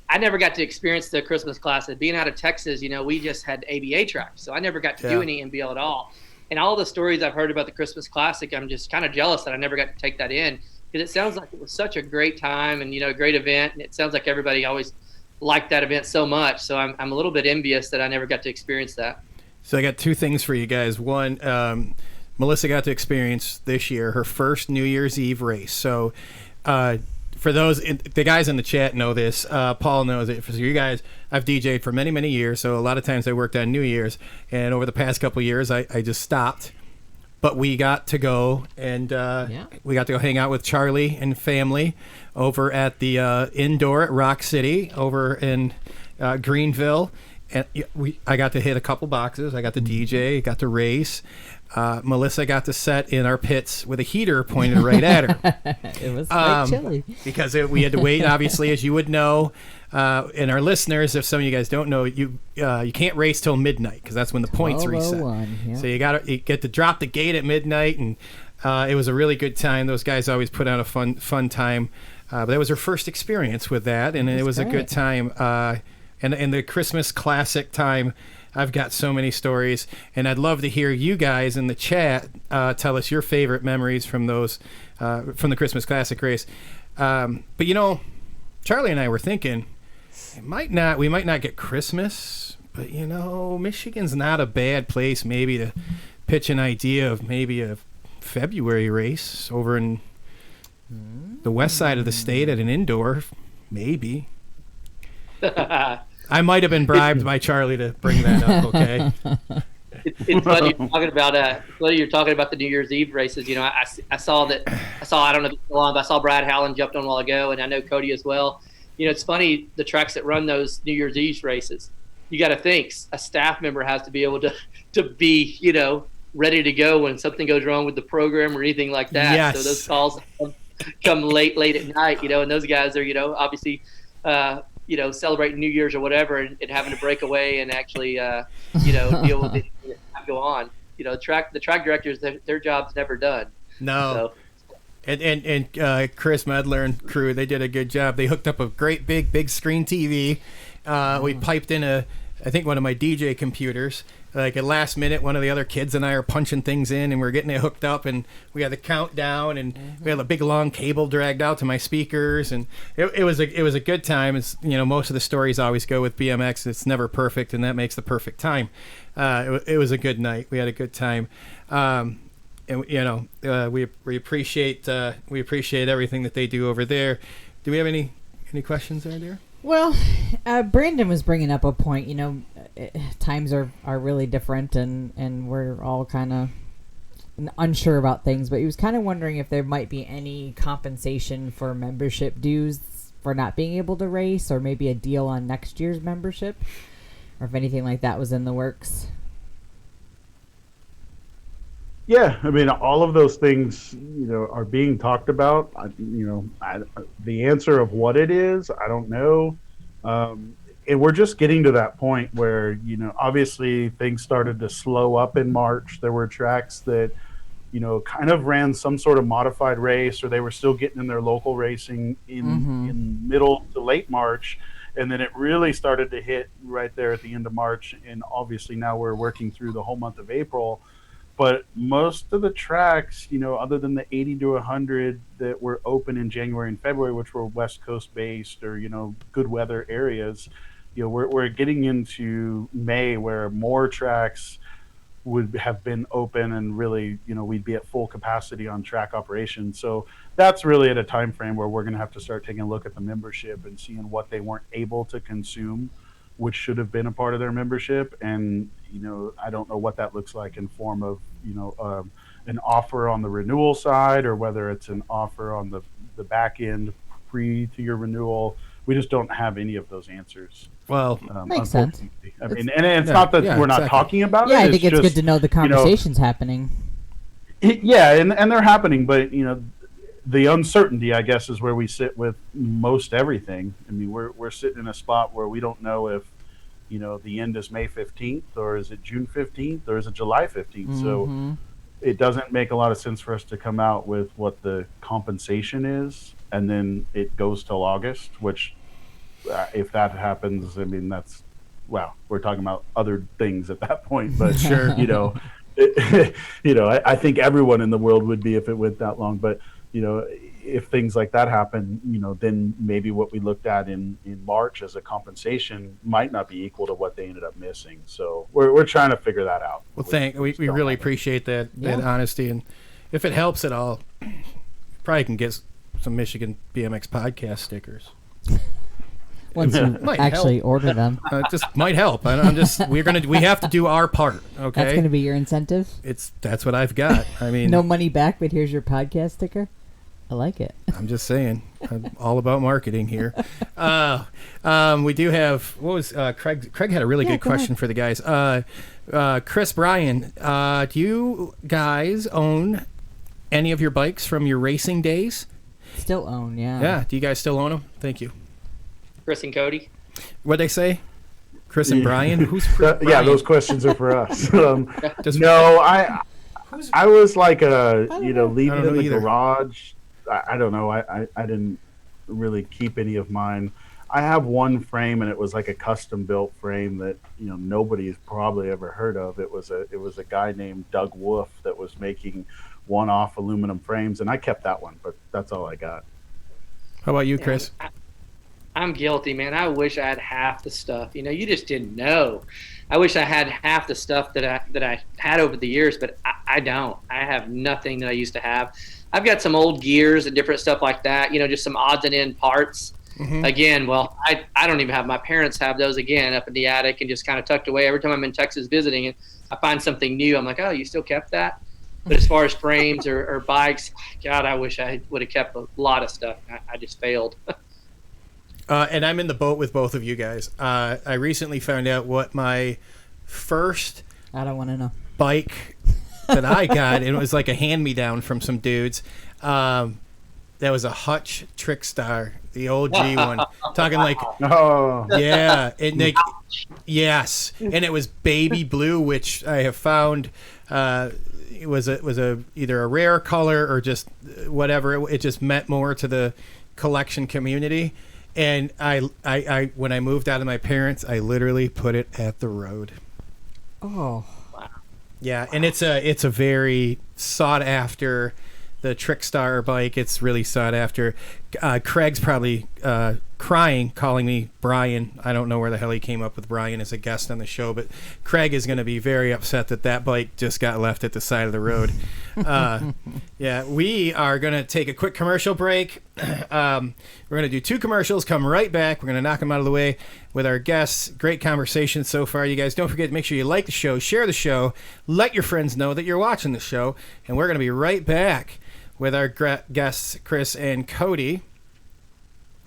I never got to experience the Christmas Classic. Being out of Texas, we just had ABA tracks, so I never got to do any NBL at all. And all the stories I've heard about the Christmas Classic, I'm just kind of jealous that I never got to take that in, because it sounds like it was such a great time and, a great event. And it sounds like everybody always liked that event so much. So I'm a little bit envious that I never got to experience that. So I got two things for you guys. One, Melissa got to experience this year her first New Year's Eve race. So for the guys in the chat know this. Paul knows it. For you guys, I've DJ'd for many, many years. So a lot of times I worked on New Year's. And over the past couple of years, I just stopped. But we got to go and we got to go hang out with Charlie and family over at the indoor at Rock City over in Greenville. And I got to hit a couple boxes. I got to DJ, got to race. Melissa got to set in our pits with a heater pointed right at her. It was quite chilly. Because we had to wait, obviously, as you would know. And our listeners, if some of you guys don't know, you can't race till midnight because that's when the points reset. Yeah. So you get to drop the gate at midnight, and it was a really good time. Those guys always put on a fun time. But that was her first experience with that, and it was a good time. And the Christmas Classic time, I've got so many stories, and I'd love to hear you guys in the chat tell us your favorite memories from those from the Christmas Classic race. But Charlie and I were thinking we might not get Christmas, but Michigan's not a bad place maybe to pitch an idea of maybe a February race over in the west side of the state at an indoor, maybe. I might have been bribed by Charlie to bring that up. Okay. It's funny you're talking about the New Year's Eve races. I saw I don't know if it's still on, but I saw Brad Hallen jumped on a while ago, and I know Cody as well. It's funny, the tracks that run those New Year's Eve races. You got to think a staff member has to be able to be ready to go when something goes wrong with the program or anything like that. Yes. So those calls come late at night. And those guys are obviously. Celebrating New Year's or whatever, and having to break away and actually, deal with it and go on. The track directors, their job's never done. No. So. And Chris Medler and crew, they did a good job. They hooked up a great big screen TV. We piped in I think one of my DJ computers. Like at last minute, one of the other kids and I are punching things in, and we're getting it hooked up, and we had the countdown, and we had a big long cable dragged out to my speakers, and it was a good time. It's most of the stories always go with BMX. It's never perfect, and that makes the perfect time. It was a good night. We had a good time, and we appreciate everything that they do over there. Do we have any questions there, dear? Well, Brandon was bringing up a point. Times are really different, and we're all kind of unsure about things. But he was kind of wondering if there might be any compensation for membership dues for not being able to race, or maybe a deal on next year's membership, or if anything like that was in the works. Yeah, I mean, all of those things, are being talked about. The answer of what it is, I don't know. we're just getting to that point where, you know, obviously things started to slow up in March. There were tracks that, you know, kind of ran some sort of modified race, or they were still getting in their local racing in middle to late March. And then it really started to hit right there at the end of March. And obviously now we're working through the whole month of April. But most of the tracks, you know, other than the 80 to 100 that were open in January and February, which were West Coast based or, you know, good weather areas, you know, we're getting into May where more tracks would have been open and really, you know, we'd be at full capacity on track operations. So that's really at a time frame where we're going to have to start taking a look at the membership and seeing what they weren't able to consume, which should have been a part of their membership. And, you know, I don't know what that looks like in form of, you know, an offer on the renewal side, or whether it's an offer on the back end pre to your renewal. We just don't have any of those answers. Well, makes sense. I mean, and it's not that we're not talking about it. Yeah, I think it's good to know the conversation's happening. Yeah, and they're happening, but, you know, the uncertainty, I guess, is where we sit with most everything. I mean, we're sitting in a spot where we don't know if, you know, the end is May 15th, or is it June 15th, or is it July 15th? So it doesn't make a lot of sense for us to come out with what the compensation is, and then it goes till August, which if that happens, I mean, that's, well, we're talking about other things at that point, but sure, you know, you know, I think everyone in the world would be if it went that long, but, you know, if things like that happen, you know, then maybe what we looked at in March as a compensation might not be equal to what they ended up missing. So we're trying to figure that out. Well, we really appreciate that honesty, and if it helps at all, probably can get some Michigan BMX podcast stickers. Once you actually order them, just might help. We have to do our part. Okay, that's gonna be your incentive. That's what I've got. I mean, no money back, but here's your podcast sticker. I like it. I'm just saying, I'm all about marketing here. We do have, what was Craig? Craig had a really good question for the guys. Chris, Brian, do you guys own any of your bikes from your racing days? Still own, yeah. Yeah. Do you guys still own them? Thank you. Chris and Cody. What'd they say? Chris and Brian? Who's Chris? Yeah, those questions are for us. No, I was like leaving in the garage. I don't know. I didn't really keep any of mine. I have one frame, and it was like a custom built frame that, you know, nobody's probably ever heard of. It was a guy named Doug Wolf that was making one-off aluminum frames, and I kept that one, but that's all I got. How about you, Chris? I'm guilty, man. I wish I had half the stuff. You know, you just didn't know. I wish I had half the stuff that I had over the years, but I don't. I have nothing that I used to have. I've got some old gears and different stuff like that, you know, just some odds and end parts. Again, well, I don't even have, my parents have those again up in the attic and just kind of tucked away. Every time I'm in Texas visiting and I find something new, I'm like, oh, you still kept that? But as far as frames or bikes, God, I wish I would have kept a lot of stuff. I just failed. And I'm in the boat with both of you guys. I recently found out what my first I don't want to know bike that I got, and it was like a hand-me-down from some dudes. That was a Hutch Trickstar, the OG one. Talking like, yeah, and like, yes, and it was baby blue, which I have found it was either a rare color or just whatever. It just meant more to the collection community. And I when I moved out of my parents, I literally put it at the road. Oh, wow. Yeah, and it's a very sought after, the Trickstar bike. It's really sought after. Craig's probably crying, calling me Brian. I don't know where the hell he came up with Brian as a guest on the show, but Craig is going to be very upset that bike just got left at the side of the road. Yeah, we are going to take a quick commercial break. We're going to do 2 commercials, come right back. We're going to knock them out of the way with our guests. Great conversation so far, you guys. Don't forget to make sure you like the show, share the show, let your friends know that you're watching the show, and we're going to be right back with our guests, Chris and Cody.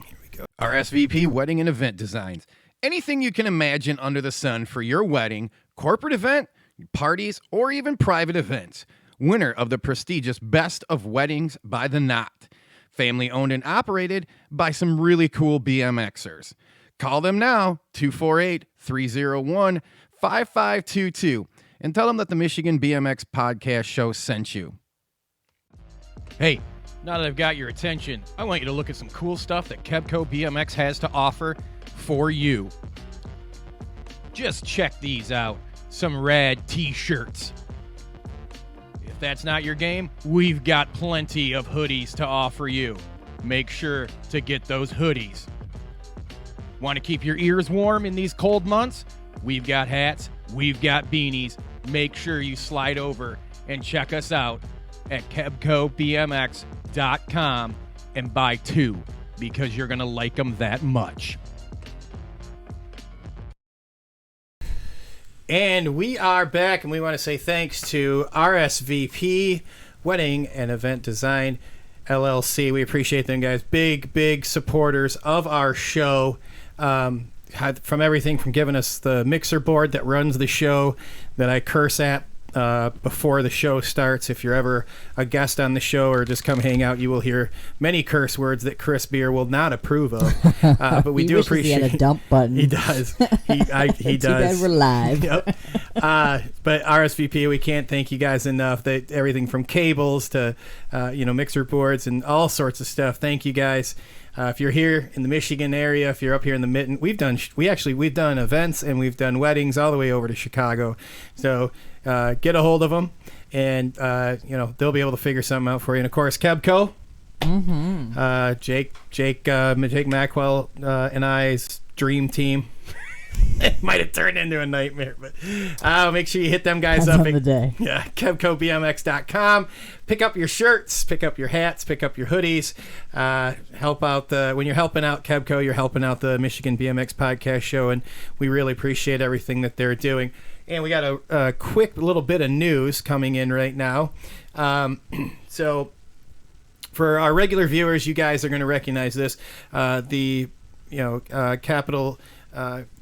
Here we go. Our SVP Wedding and Event Designs. Anything you can imagine under the sun for your wedding, corporate event, parties, or even private events. Winner of the prestigious Best of Weddings by The Knot. Family owned and operated by some really cool BMXers. Call them now, 248-301-5522, and tell them that the Michigan BMX Podcast Show sent you. Hey, now that I've got your attention, I want you to look at some cool stuff that Kebco BMX has to offer for you. Just check these out. Some rad t-shirts. If that's not your game, we've got plenty of hoodies to offer you. Make sure to get those hoodies. Want to keep your ears warm in these cold months? We've got hats, we've got beanies. Make sure you slide over and check us out at KebcoBMX.com and buy 2 because you're going to like them that much. And we are back, and we want to say thanks to RSVP Wedding and Event Design LLC. We appreciate them, guys. Big supporters of our show. From everything from giving us the mixer board that runs the show that I curse at before the show starts. If you're ever a guest on the show or just come hang out, you will hear many curse words that Chris Beer will not approve of. But we do appreciate. He had a dump button. He does. He does. Too bad we're live. Yep. But RSVP, we can't thank you guys enough. That everything from cables to mixer boards and all sorts of stuff. Thank you guys. If you're here in the Michigan area, if you're up here in the Mitten, we've done events and we've done weddings all the way over to Chicago. So get a hold of them, and they'll be able to figure something out for you. And of course, Kebco, Jake Mackwell and I's dream team. It might have turned into a nightmare, but make sure you hit them guys up. The day. Yeah, KebcoBMX.com. Pick up your shirts, pick up your hats, pick up your hoodies. Help out when you're helping out Kebco, you're helping out the Michigan BMX Podcast Show, and we really appreciate everything that they're doing. And we got a quick little bit of news coming in right now. So for our regular viewers, you guys are going to recognize this.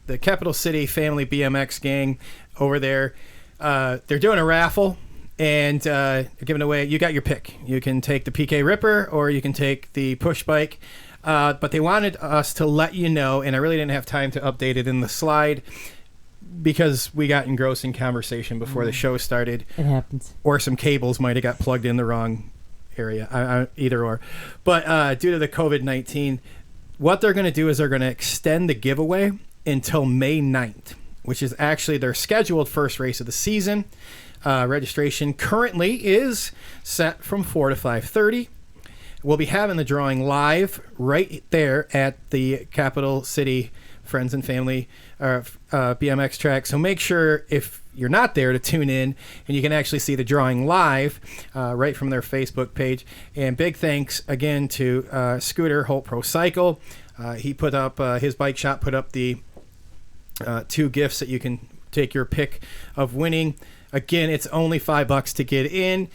The Capital City Family BMX Gang over there, they're doing a raffle, and they're giving away. You got your pick. You can take the PK Ripper or you can take the push bike. But they wanted us to let you know, and I really didn't have time to update it in the slide because we got engrossed in conversation before the show started. It happens. Or some cables might have got plugged in the wrong area, either or. But due to the COVID-19, what they're going to do is they're going to extend the giveaway until May 9th, which is actually their scheduled first race of the season. Registration currently is set from 4 to 5:30. We'll be having the drawing live right there at the Capital City Friends and Family BMX track. So make sure if you're not there to tune in, and you can actually see the drawing live right from their Facebook page. And big thanks again to Scooter Holt Pro Cycle. He put up, his bike shop put up the 2 gifts that you can take your pick of winning. Again, it's only $5 to get in.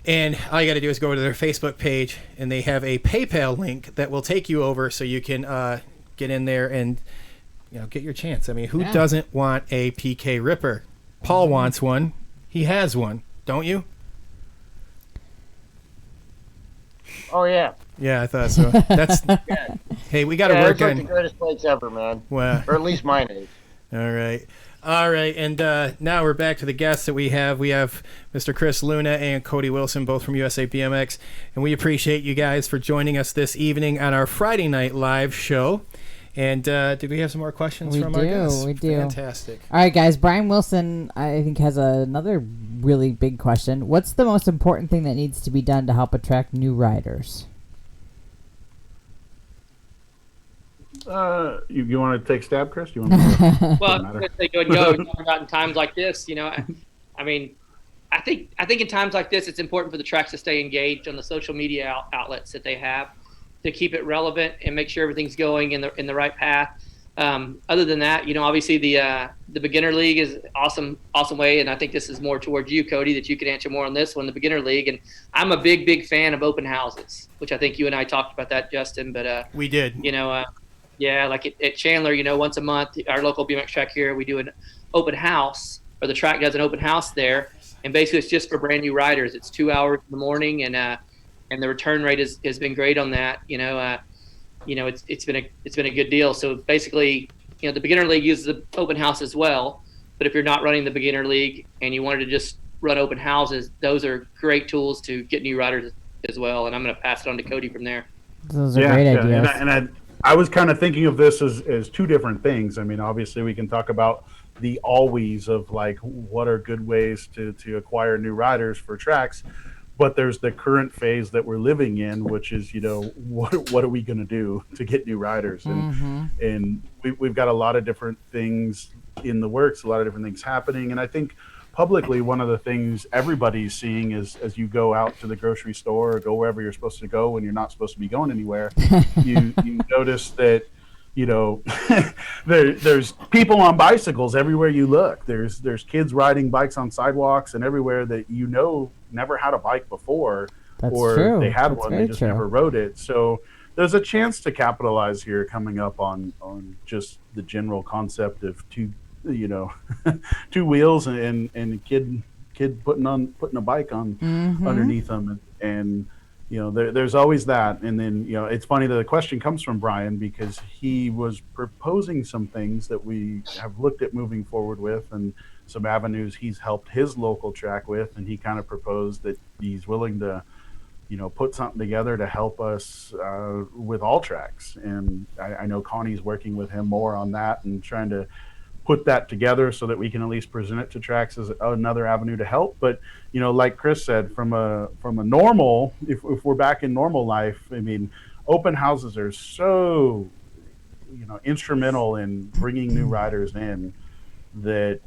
And all you got to do is go to their Facebook page, and they have a PayPal link that will take you over so you can get in there and get your chance. I mean, who doesn't want a PK Ripper? Paul wants one. He has one. Don't you? Oh, yeah. Yeah, I thought so. That's Yeah. Hey, we got to work it's like on the greatest bikes ever, man. Well, Or at least mine is. all right, and now we're back to the guests that we have. We have Mr. Chris Luna and Cody Wilson, both from USA BMX, and we appreciate you guys for joining us this evening on our Friday night live show. And did we have some more questions from our guests? We do. Fantastic. All right, guys. Brian Wilson, I think, has another really big question. What's the most important thing that needs to be done to help attract new riders? You want to take a stab, Chris? You want to Well, I think they go about in times like this. I mean, I think in times like this, it's important for the tracks to stay engaged on the social media outlets that they have to keep it relevant and make sure everything's going in the right path. Other than that, obviously the beginner league is awesome way, and I think this is more towards you, Cody, that you can answer more on this one, the beginner league. And I'm a big fan of open houses, which I think you and I talked about that, Justin. But we did. Yeah, like at Chandler, once a month, our local BMX track here, we do an open house, or the track does an open house there, and basically it's just for brand new riders. It's 2 hours in the morning, and the return rate has been great on that. it's been a good deal. So basically, the beginner league uses the open house as well. But if you're not running the beginner league and you wanted to just run open houses, those are great tools to get new riders as well. And I'm going to pass it on to Cody from there. Those are great ideas. And I was kind of thinking of this as two different things. I mean, obviously we can talk about the always of like what are good ways to acquire new riders for tracks, but there's the current phase that we're living in, which is, what are we going to do to get new riders? And we've got a lot of different things in the works, a lot of different things happening. And I think publicly, one of the things everybody's seeing is as you go out to the grocery store or go wherever you're supposed to go when you're not supposed to be going anywhere, you notice that, there's people on bicycles everywhere you look. There's kids riding bikes on sidewalks and everywhere that never had a bike before. That's or true. They had That's one, very they just true. never rode it. So there's a chance to capitalize here coming up on just the general concept of two wheels and a kid putting a bike on underneath them, and there's always that. And then it's funny that the question comes from Brian because he was proposing some things that we have looked at moving forward with, and some avenues he's helped his local track with, and he kind of proposed that he's willing to put something together to help us with all tracks. And I know Connie's working with him more on that and trying to put that together so that we can at least present it to tracks as another avenue to help. But like Chris said, from a normal, if we're back in normal life, I mean, open houses are so instrumental in bringing new riders in that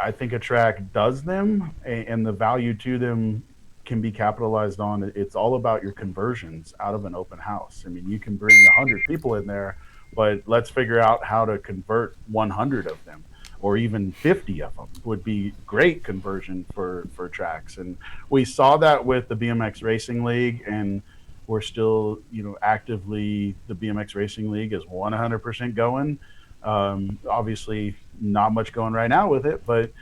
I think a track does them, and the value to them can be capitalized on. It's all about your conversions out of an open house. I mean, you can bring 100 people in there, but let's figure out how to convert 100 of them, or even 50 of them would be great conversion for tracks. And we saw that with the BMX Racing League, and we're still, actively, the BMX Racing League is 100% going. Obviously not much going right now with it, but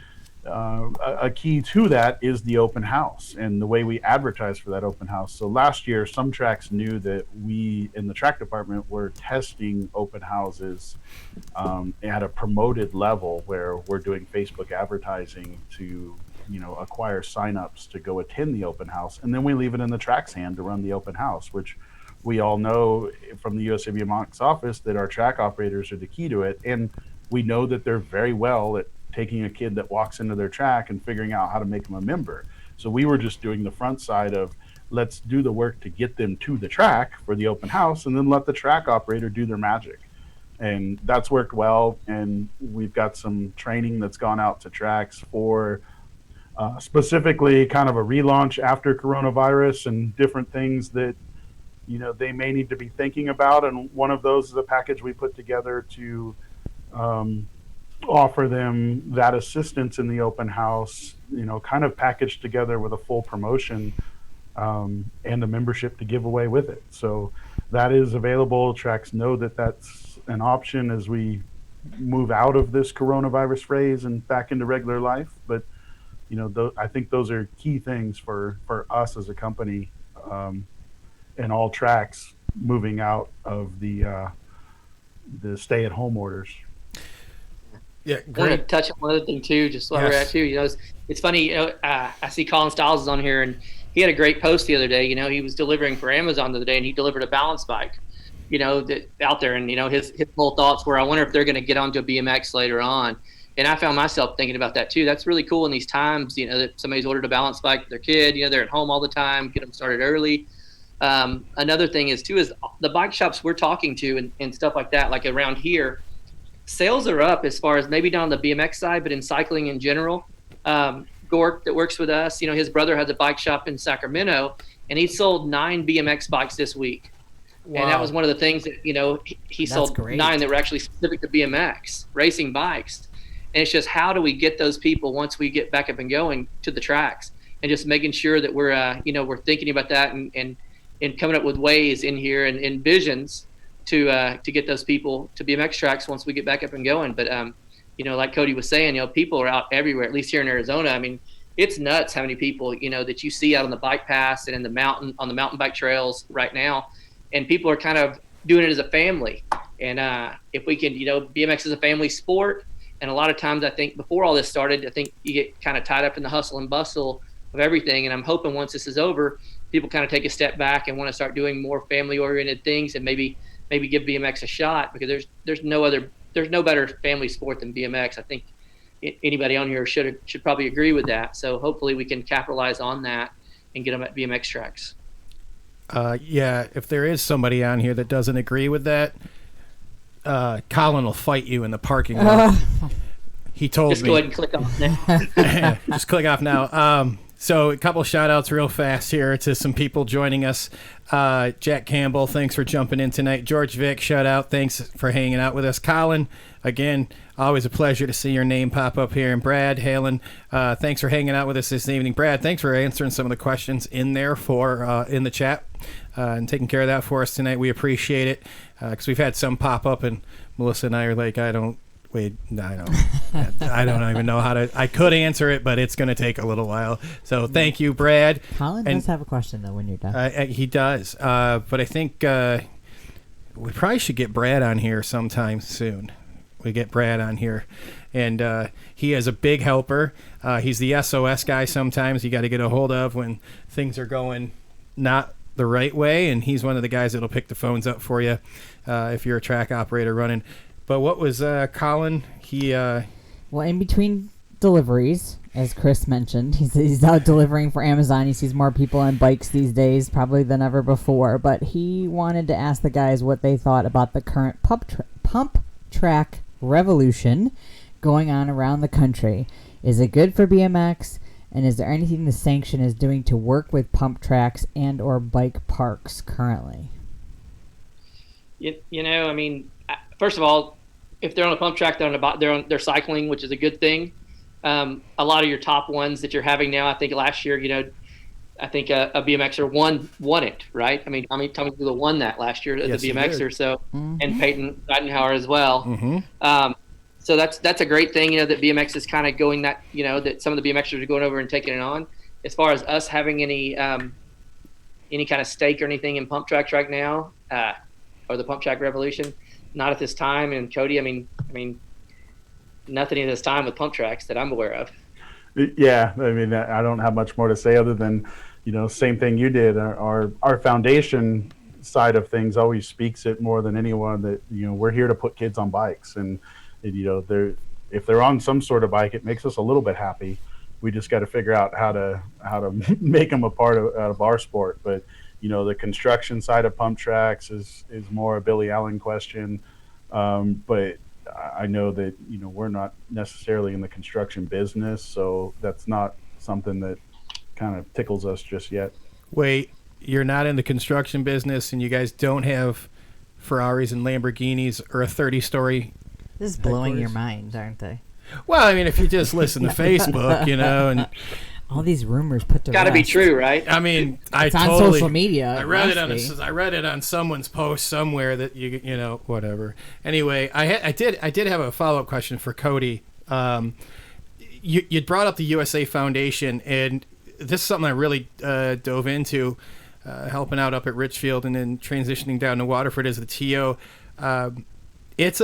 a key to that is the open house and the way we advertise for that open house. So last year, some tracks knew that we in the track department were testing open houses at a promoted level where we're doing Facebook advertising to acquire signups to go attend the open house, and then we leave it in the track's hand to run the open house, which we all know from the USA BMX office that our track operators are the key to it, and we know that they're very well at taking a kid that walks into their track and figuring out how to make them a member. So we were just doing the front side of let's do the work to get them to the track for the open house, and then let the track operator do their magic. And that's worked well. And we've got some training that's gone out to tracks for specifically kind of a relaunch after coronavirus and different things that they may need to be thinking about. And one of those is a package we put together to offer them that assistance in the open house, kind of packaged together with a full promotion and a membership to give away with it. So that is available. Tracks know that that's an option as we move out of this coronavirus phase and back into regular life. But I think those are key things for us as a company, and all tracks moving out of the stay-at-home orders. Yeah, I want to touch on one other thing too, just while we're at too. It's funny. I see Colin Stiles is on here, and he had a great post the other day. He was delivering for Amazon the other day, and he delivered a balance bike. Out there, and his whole thoughts were, I wonder if they're going to get onto a BMX later on. And I found myself thinking about that too. That's really cool in these times. That somebody's ordered a balance bike for their kid. They're at home all the time. Get them started early. Another thing is the bike shops we're talking to and stuff like that, like around here. Sales are up as far as maybe not on the BMX side, but in cycling in general. Gork that works with us, his brother has a bike shop in Sacramento, and he sold 9 BMX bikes this week. Wow. And that was one of the things that, he sold great. 9 that were actually specific to BMX racing bikes. And it's just, how do we get those people once we get back up and going to the tracks, and just making sure that we're, we're thinking about that and coming up with ways in here and visions to get those people to BMX tracks once we get back up and going. But, like Cody was saying, people are out everywhere, at least here in Arizona. I mean, it's nuts how many people, that you see out on the bike paths and on the mountain bike trails right now. And people are kind of doing it as a family. And if we can, BMX is a family sport. And a lot of times I think before all this started, I think you get kind of tied up in the hustle and bustle of everything. And I'm hoping once this is over, people kind of take a step back and want to start doing more family oriented things and maybe give BMX a shot, because there's no better family sport than BMX. I think anybody on here should probably agree with that. So hopefully we can capitalize on that and get them at BMX tracks. Yeah, if there is somebody on here that doesn't agree with that, Colin will fight you in the parking lot. He told me. Just go ahead and click off now. Just click off now. So a couple shout outs real fast here to some people joining us. Jack Campbell, thanks for jumping in tonight. George Vick, shout out. Thanks for hanging out with us. Colin, again, always a pleasure to see your name pop up here. And Brad Halen, thanks for hanging out with us this evening. Brad, thanks for answering some of the questions in there in the chat and taking care of that for us tonight. We appreciate it, because we've had some pop up and Melissa and I are like, I don't even know how to. I could answer it, but it's going to take a little while. So thank you, Brad. Colin does have a question though when you're done. He does, but I think we probably should get Brad on here sometime soon. We get Brad on here, and he is a big helper. He's the SOS guy. Sometimes you got to get a hold of when things are going not the right way, and he's one of the guys that'll pick the phones up for you if you're a track operator running. But what was Colin? Well, in between deliveries, as Chris mentioned, he's out delivering for Amazon. He sees more people on bikes these days probably than ever before. But he wanted to ask the guys what they thought about the current pump track revolution going on around the country. Is it good for BMX? And is there anything the sanction is doing to work with pump tracks and or bike parks currently? I mean, first of all, if they're on a pump track, they're cycling, which is a good thing. A lot of your top ones that you're having now, I think last year, I think a BMXer won it, right? I mean, Tommy Dula won that last year, yes, the BMXer, so and Peyton Reidenhauer as well. Mm-hmm. So that's a great thing, that BMX is kind of going that, that some of the BMXers are going over and taking it on. As far as us having any kind of stake or anything in pump tracks right now, or the pump track revolution, not at this time. And Cody, I mean, nothing at this time with pump tracks that I'm aware of. Yeah, I mean, I don't have much more to say other than, same thing you did. Our foundation side of things always speaks it more than anyone that, we're here to put kids on bikes, and if they're on some sort of bike, it makes us a little bit happy. We just got to figure out how to make them a part of our sport. But the construction side of pump tracks is more a Billy Allen question. But I know that we're not necessarily in the construction business, so that's not something that kind of tickles us just yet. Wait, you're not in the construction business, and you guys don't have Ferraris and Lamborghinis or a 30-story. This is blowing your mind, aren't they? Well, I mean, if you just listen to Facebook, and all these rumors put to rest. Got to be true, right? I mean, it's on social media. I read it on someone's post somewhere that whatever. Anyway, I did have a follow-up question for Cody. You brought up the USA Foundation, and this is something I really dove into, helping out up at Richfield and then transitioning down to Waterford as the TO. It's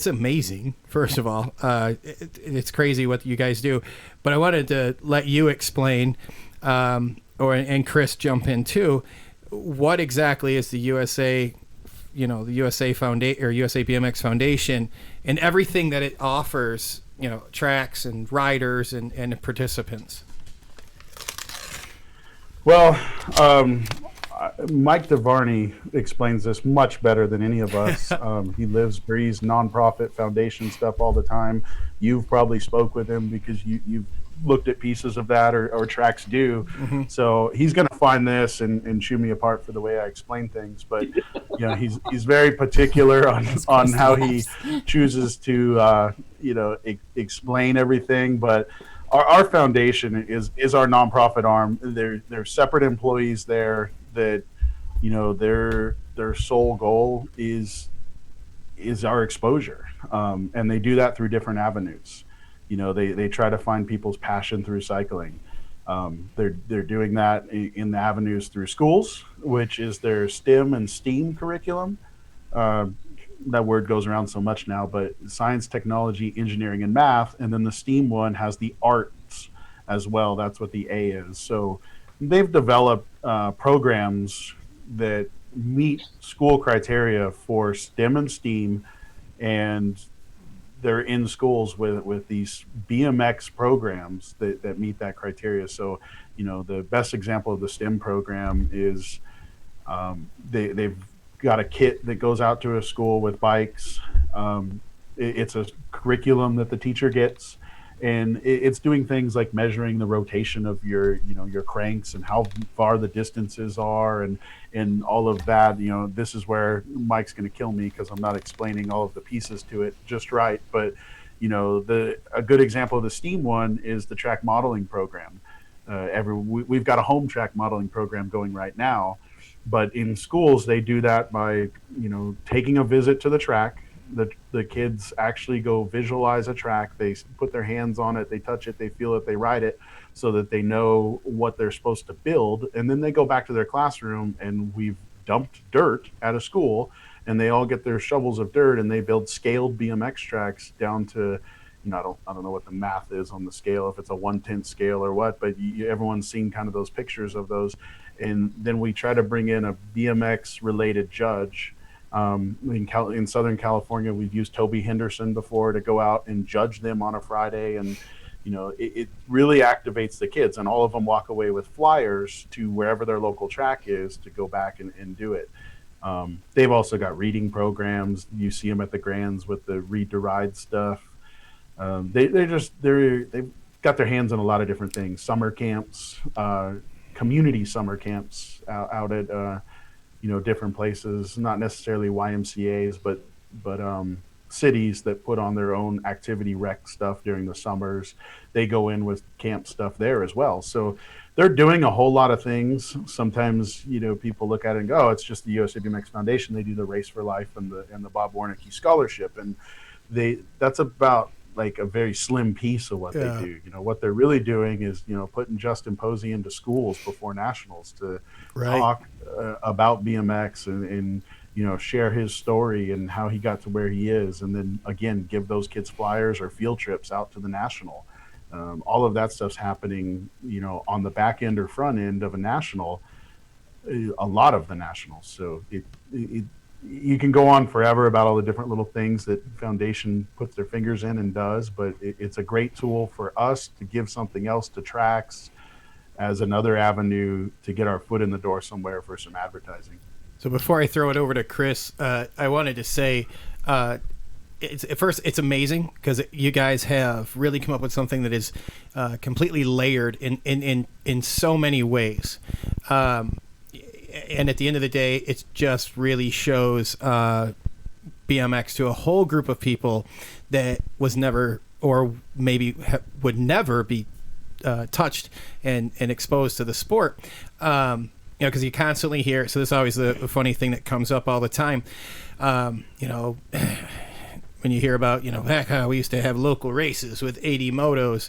amazing, first of all. It's crazy what you guys do. But I wanted to let you explain, and Chris jump in too, what exactly is the USA, the USA Foundation or USA BMX Foundation, and everything that it offers, tracks and riders and participants. Well, Mike DeVarney explains this much better than any of us. He lives, breathes nonprofit foundation stuff all the time. You've probably spoke with him because you've looked at pieces of that or tracks do. Mm-hmm. So he's going to find this and chew me apart for the way I explain things. But he's very particular on how he chooses to explain everything. But our foundation is our nonprofit arm. They're separate employees there that their sole goal is our exposure, and they do that through different avenues. They try to find people's passion through cycling. They're doing that in the avenues through schools, which is their STEM and STEAM curriculum. uh, that word goes around so much now, but science, technology, engineering, and math. And then the STEAM one has the arts as well. That's what the A is. So they've developed programs that meet school criteria for STEM and STEAM, and they're in schools with these BMX programs that meet that criteria. So, the best example of the STEM program is they've got a kit that goes out to a school with bikes. It's a curriculum that the teacher gets, and it's doing things like measuring the rotation of your cranks and how far the distances are, and all of that. This is where Mike's going to kill me because I'm not explaining all of the pieces to it just right. But a good example of the STEAM one is the track modeling program. We've got a home track modeling program going right now, but in schools they do that by taking a visit to the track. The kids actually go visualize a track. They put their hands on it, they touch it, they feel it, they ride it, so that they know what they're supposed to build. And then they go back to their classroom, and we've dumped dirt at a school, and they all get their shovels of dirt, and they build scaled BMX tracks down to, I don't know what the math is on the scale, if it's a 1/10 scale or what, but everyone's seen kind of those pictures of those. And then we try to bring in a BMX related judge. In Southern California, we've used Toby Henderson before to go out and judge them on a Friday. And, it really activates the kids, and all of them walk away with flyers to wherever their local track is to go back and do it. They've also got reading programs. You see them at the Grands with the Read to Ride stuff. They've got their hands on a lot of different things. Summer camps, community summer camps out at, different places, not necessarily YMCAs, but cities that put on their own activity rec stuff during the summers. They go in with camp stuff there as well. So they're doing a whole lot of things. Sometimes, people look at it and go, oh, it's just the USA BMX Foundation. They do the Race for Life and the Bob Warnicki Scholarship. And that's about like a very slim piece of what they do. What they're really doing is, putting Justin Posey into schools before nationals to talk about BMX and share his story and how he got to where he is. And then again, give those kids flyers or field trips out to the national. All of that stuff's happening, on the back end or front end of a national, a lot of the nationals. So you can go on forever about all the different little things that Foundation puts their fingers in and does, but it's a great tool for us to give something else to tracks as another avenue to get our foot in the door somewhere for some advertising. So before I throw it over to Chris, I wanted to say, it's amazing because you guys have really come up with something that is completely layered in so many ways. And at the end of the day, it just really shows BMX to a whole group of people that was never, or maybe would never be touched and exposed to the sport. Because you constantly hear, so this is always the funny thing that comes up all the time. When you hear about, back how we used to have local races with 80 motos.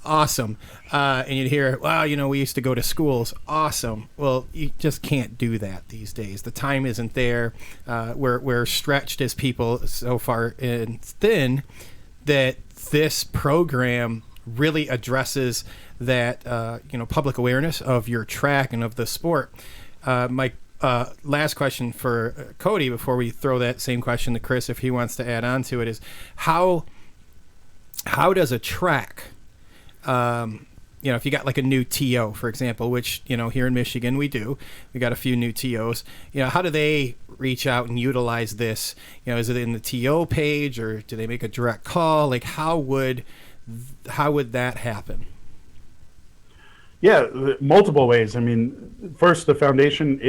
Awesome. And you'd hear, wow, we used to go to schools. Awesome. Well, you just can't do that these days. The time isn't there. We're stretched as people so far and thin that this program really addresses that, public awareness of your track and of the sport. My last question for Cody before we throw that same question to Chris, if he wants to add on to it, is how does a track, if you got like a new TO, for example, which, here in Michigan we got a few new TOs, how do they reach out and utilize this? Is it in the TO page, or do they make a direct call? Like, how would that happen? Yeah, multiple ways. I mean, first, the foundation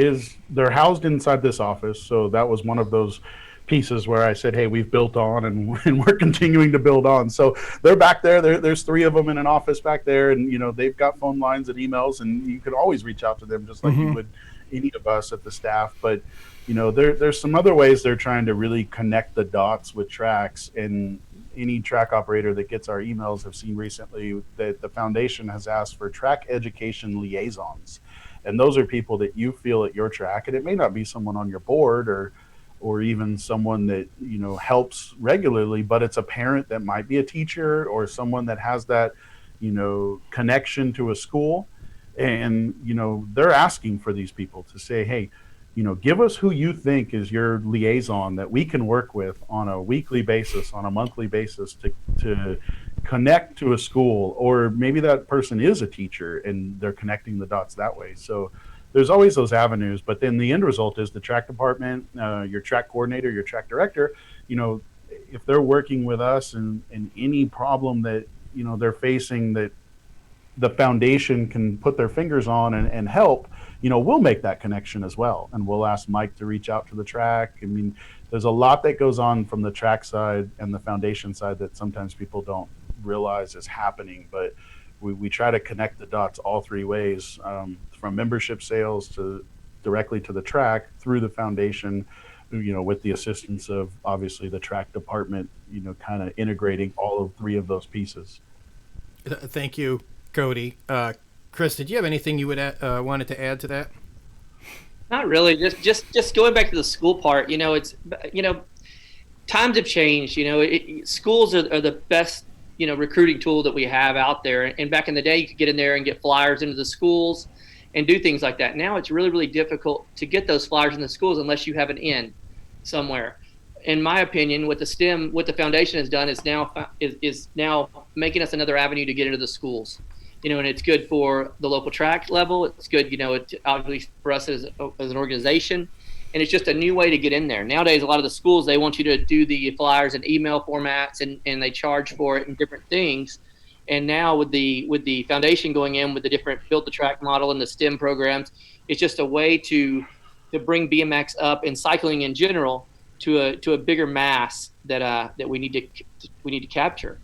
they're housed inside this office. So that was one of those pieces where I said, hey, we've built on and we're continuing to build on. So they're back there. There's three of them in an office back there. And, they've got phone lines and emails, and you can always reach out to them just like you would any of us at the staff. But, there's some other ways they're trying to really connect the dots with tracks. And any track operator that gets our emails have seen recently that the foundation has asked for track education liaisons. And those are people that you feel at your track, and it may not be someone on your board or or even someone that, you know, helps regularly, but it's a parent that might be a teacher or someone that has that, you know, connection to a school. And, you know, they're asking for these people to say, hey, you know, give us who you think is your liaison that we can work with on a weekly basis, on a monthly basis to connect to a school, or maybe that person is a teacher and they're connecting the dots that way. So there's always those avenues, but then the end result is the track department, your track coordinator, your track director, you know, if they're working with us and any problem that, you know, they're facing that the foundation can put their fingers on and help, you know, we'll make that connection as well. And we'll ask Mike to reach out to the track. I mean, there's a lot that goes on from the track side and the foundation side that sometimes people don't realize is happening, but we try to connect the dots all three ways, from membership sales to directly to the track through the foundation, you know, with the assistance of obviously the track department, you know, kind of integrating all of three of those pieces. Thank you, Cody. Chris, did you have anything you would wanted to add to that? Not really. Just going back to the school part. You know, it's, you know, times have changed. You know, schools are the best, you know, recruiting tool that we have out there. And back in the day, you could get in there and get flyers into the schools and do things like that. Now it's really, really difficult to get those flyers in the schools unless you have an in somewhere. In my opinion, what the foundation has done is now making us another avenue to get into the schools. You know, and it's good for the local track level. It's good, you know, obviously for us as an organization, and it's just a new way to get in there. Nowadays, a lot of the schools, they want you to do the flyers in email formats, and they charge for it and different things. And now with the foundation going in with the different Build the Track model and the STEM programs, it's just a way to bring BMX up and cycling in general to a bigger mass that we need to capture.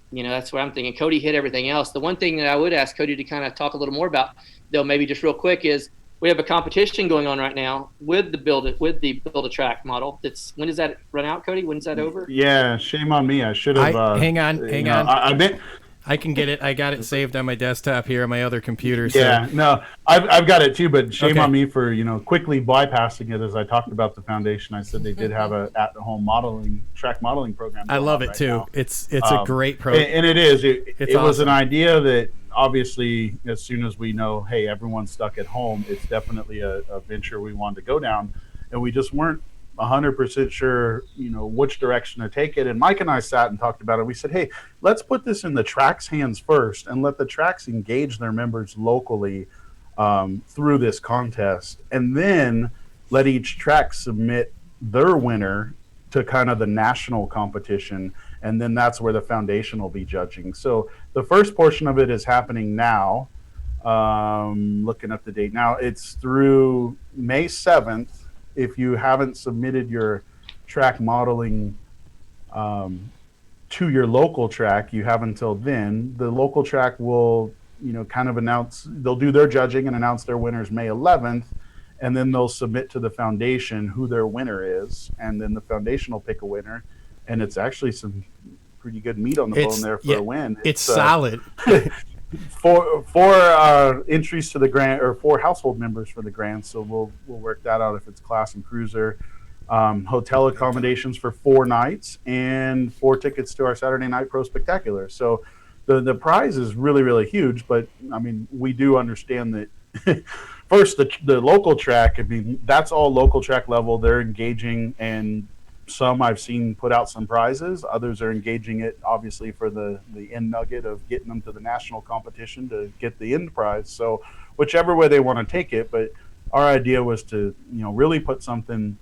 You know, that's what I'm thinking. Cody hit everything else. The one thing that I would ask Cody to kind of talk a little more about, though, maybe just real quick, is we have a competition going on right now with the Build a Track model. When does that run out, Cody? When's that over? Yeah, shame on me. I should have. Hang on. I meant. I can get it. I got it saved on my desktop here on my other computer. So. Yeah, no, I've got it too, but shame on me for, you know, quickly bypassing it. As I talked about the foundation, I said they did have a at-home track modeling program. I love it too. Now. It's a great program, and it is. It awesome. Was an idea that obviously, as soon as we know, hey, everyone's stuck at home, it's definitely a venture we wanted to go down, and we just weren't 100% sure, you know, which direction to take it. And Mike and I sat and talked about it. We said, hey, let's put this in the track's hands first and let the tracks engage their members locally through this contest, and then let each track submit their winner to kind of the national competition, and then that's where the foundation will be judging. So the first portion of it is happening now. Looking up the date now, it's through May 7th. If you haven't submitted your track modeling to your local track, you have until then. The local track will, you know, kind of they'll do their judging and announce their winners May 11th, and then they'll submit to the foundation who their winner is, and then the foundation will pick a winner. And it's actually some pretty good meat on the bone there for a win. It's solid. Four entries to the grant, or 4 household members for the grant, so we'll work that out if it's class and cruiser. Hotel accommodations for 4 nights and 4 tickets to our Saturday Night Pro Spectacular. So the prize is really, really huge, but I mean, we do understand that first the local track, I mean, that's all local track level. They're engaging, and some I've seen put out some prizes. Others are engaging it, obviously, for the end nugget of getting them to the national competition to get the end prize. So whichever way they want to take it. But our idea was to, you know, really put something,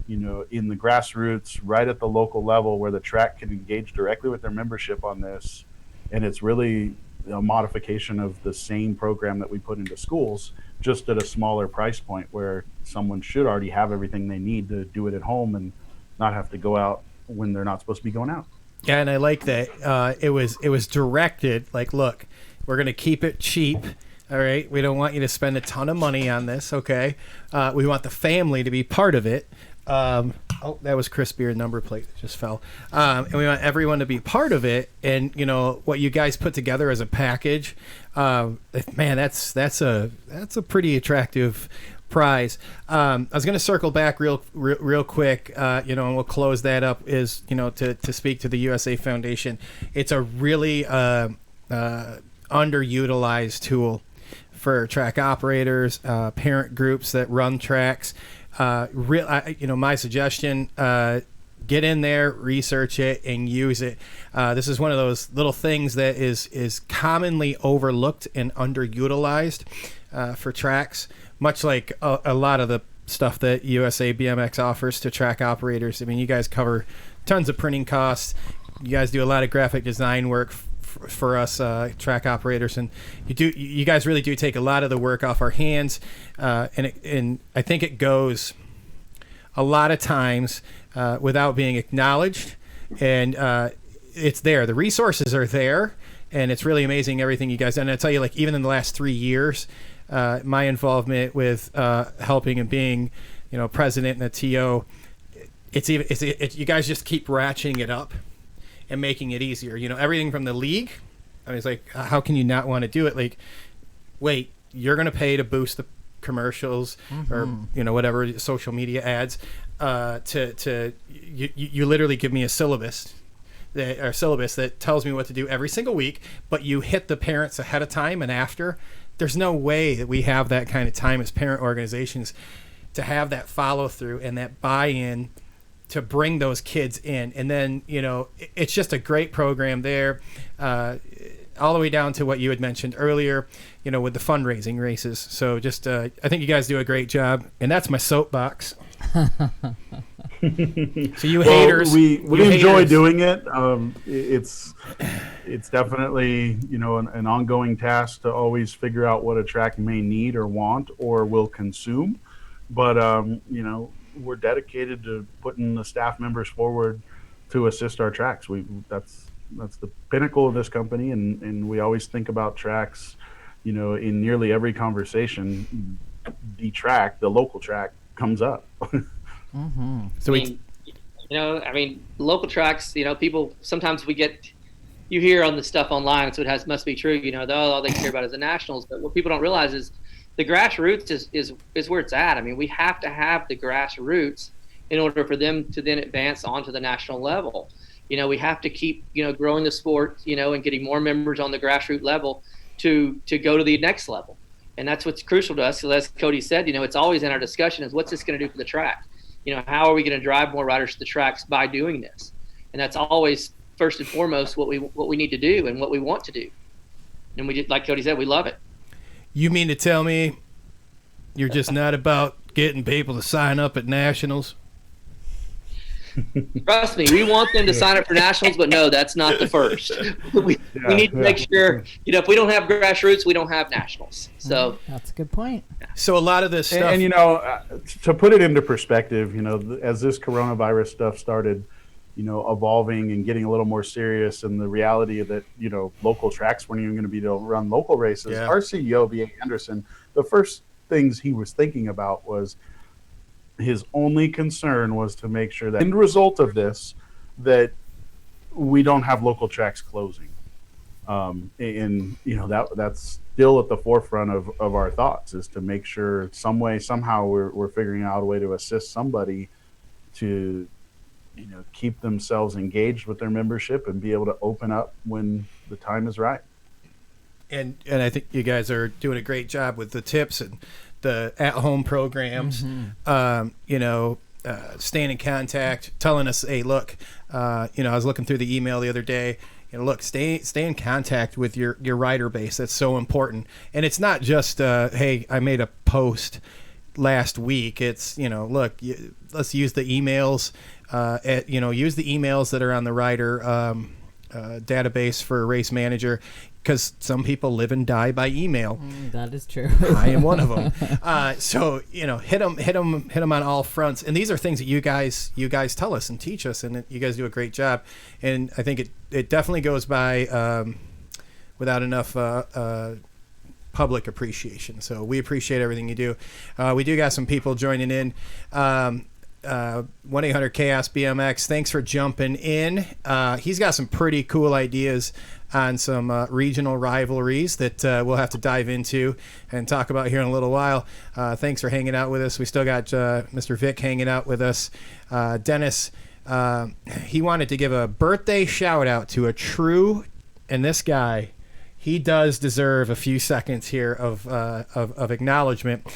you know, in the grassroots, right at the local level, where the track can engage directly with their membership on this. And it's really a modification of the same program that we put into schools, just at a smaller price point, where someone should already have everything they need to do it at home and not have to go out when they're not supposed to be going out. Yeah, and I like that. It was directed, like, look, we're going to keep it cheap. All right, we don't want you to spend a ton of money on this. Okay, we want the family to be part of it. Oh, that was Chris Beard's number plate that just fell. And we want everyone to be part of it. And, you know, what you guys put together as a package, man, that's a pretty attractive prize. I was going to circle back real quick, and we'll close that up. Is to speak to the USA Foundation. It's a really underutilized tool for track operators, parent groups that run tracks. My suggestion: get in there, research it, and use it. This is one of those little things that is commonly overlooked and underutilized for tracks, much like a lot of the stuff that USA BMX offers to track operators. I mean, you guys cover tons of printing costs. You guys do a lot of graphic design work for us track operators, and you guys really do take a lot of the work off our hands, and I think it goes a lot of times without being acknowledged, and it's there. The resources are there, and it's really amazing everything you guys done. And I tell you, like, even in the last 3 years, my involvement with helping and being, president and a TO, you guys just keep ratcheting it up and making it easier. Everything from the league. I mean, it's like, how can you not want to do it? Like, wait, you're going to pay to boost the commercials or whatever social media ads. You literally give me a syllabus that tells me what to do every single week, but you hit the parents ahead of time and after. There's no way that we have that kind of time as parent organizations to have that follow through and that buy-in to bring those kids in. And then, it's just a great program there, all the way down to what you had mentioned earlier, with the fundraising races. So just, I think you guys do a great job, and that's my soapbox. So you haters, we enjoy haters. doing it. It's definitely, an ongoing task to always figure out what a track may need or want or will consume. But, we're dedicated to putting the staff members forward to assist our tracks. That's the pinnacle of this company, and we always think about tracks, in nearly every conversation. The local track comes up. So local tracks, people, sometimes you hear on the stuff online, so must be true, all they care about is the nationals. But what people don't realize is the grassroots is where it's at. I mean, we have to have the grassroots in order for them to then advance onto the national level. We have to keep, growing the sport, and getting more members on the grassroots level to go to the next level. And that's what's crucial to us. So as Cody said, it's always in our discussion is what's this going to do for the track? How are we going to drive more riders to the tracks by doing this? And that's always first and foremost what we need to do and what we want to do. And we, like Cody said, we love it. You mean to tell me you're just not about getting people to sign up at nationals? Trust me, we want them to sign up for nationals, but no, that's not the first. We need to make sure, if we don't have grassroots, we don't have nationals. So that's a good point. So a lot of this stuff, and to put it into perspective, as this coronavirus stuff started, evolving and getting a little more serious, and the reality that local tracks weren't even going to be able to run local races. Our CEO, V.A. Anderson, the first things he was thinking about was his only concern was to make sure that, end result of this, that we don't have local tracks closing. That's still at the forefront of our thoughts, is to make sure somehow we're figuring out a way to assist somebody to keep themselves engaged with their membership and be able to open up when the time is right. And I think you guys are doing a great job with the tips and the at-home programs. Staying in contact, telling us, hey, look, I was looking through the email the other day. Look, stay in contact with your rider base. That's so important. And it's not just, hey, I made a post last week. It's, look, let's use the emails. Use the emails that are on the rider database for Race Manager, because some people live and die by email. That is true. I am one of them. So hit them on all fronts. And these are things that you guys tell us and teach us, and you guys do a great job. And I think it definitely goes by without enough public appreciation. So we appreciate everything you do. We do got some people joining in. 1-800-CHAOS BMX. Thanks for jumping in. He's got some pretty cool ideas on some regional rivalries that we'll have to dive into and talk about here in a little while. Thanks for hanging out with us. We still got Mr. Vic hanging out with us. Dennis, he wanted to give a birthday shout out to a true, and this guy, he does deserve a few seconds here of acknowledgement.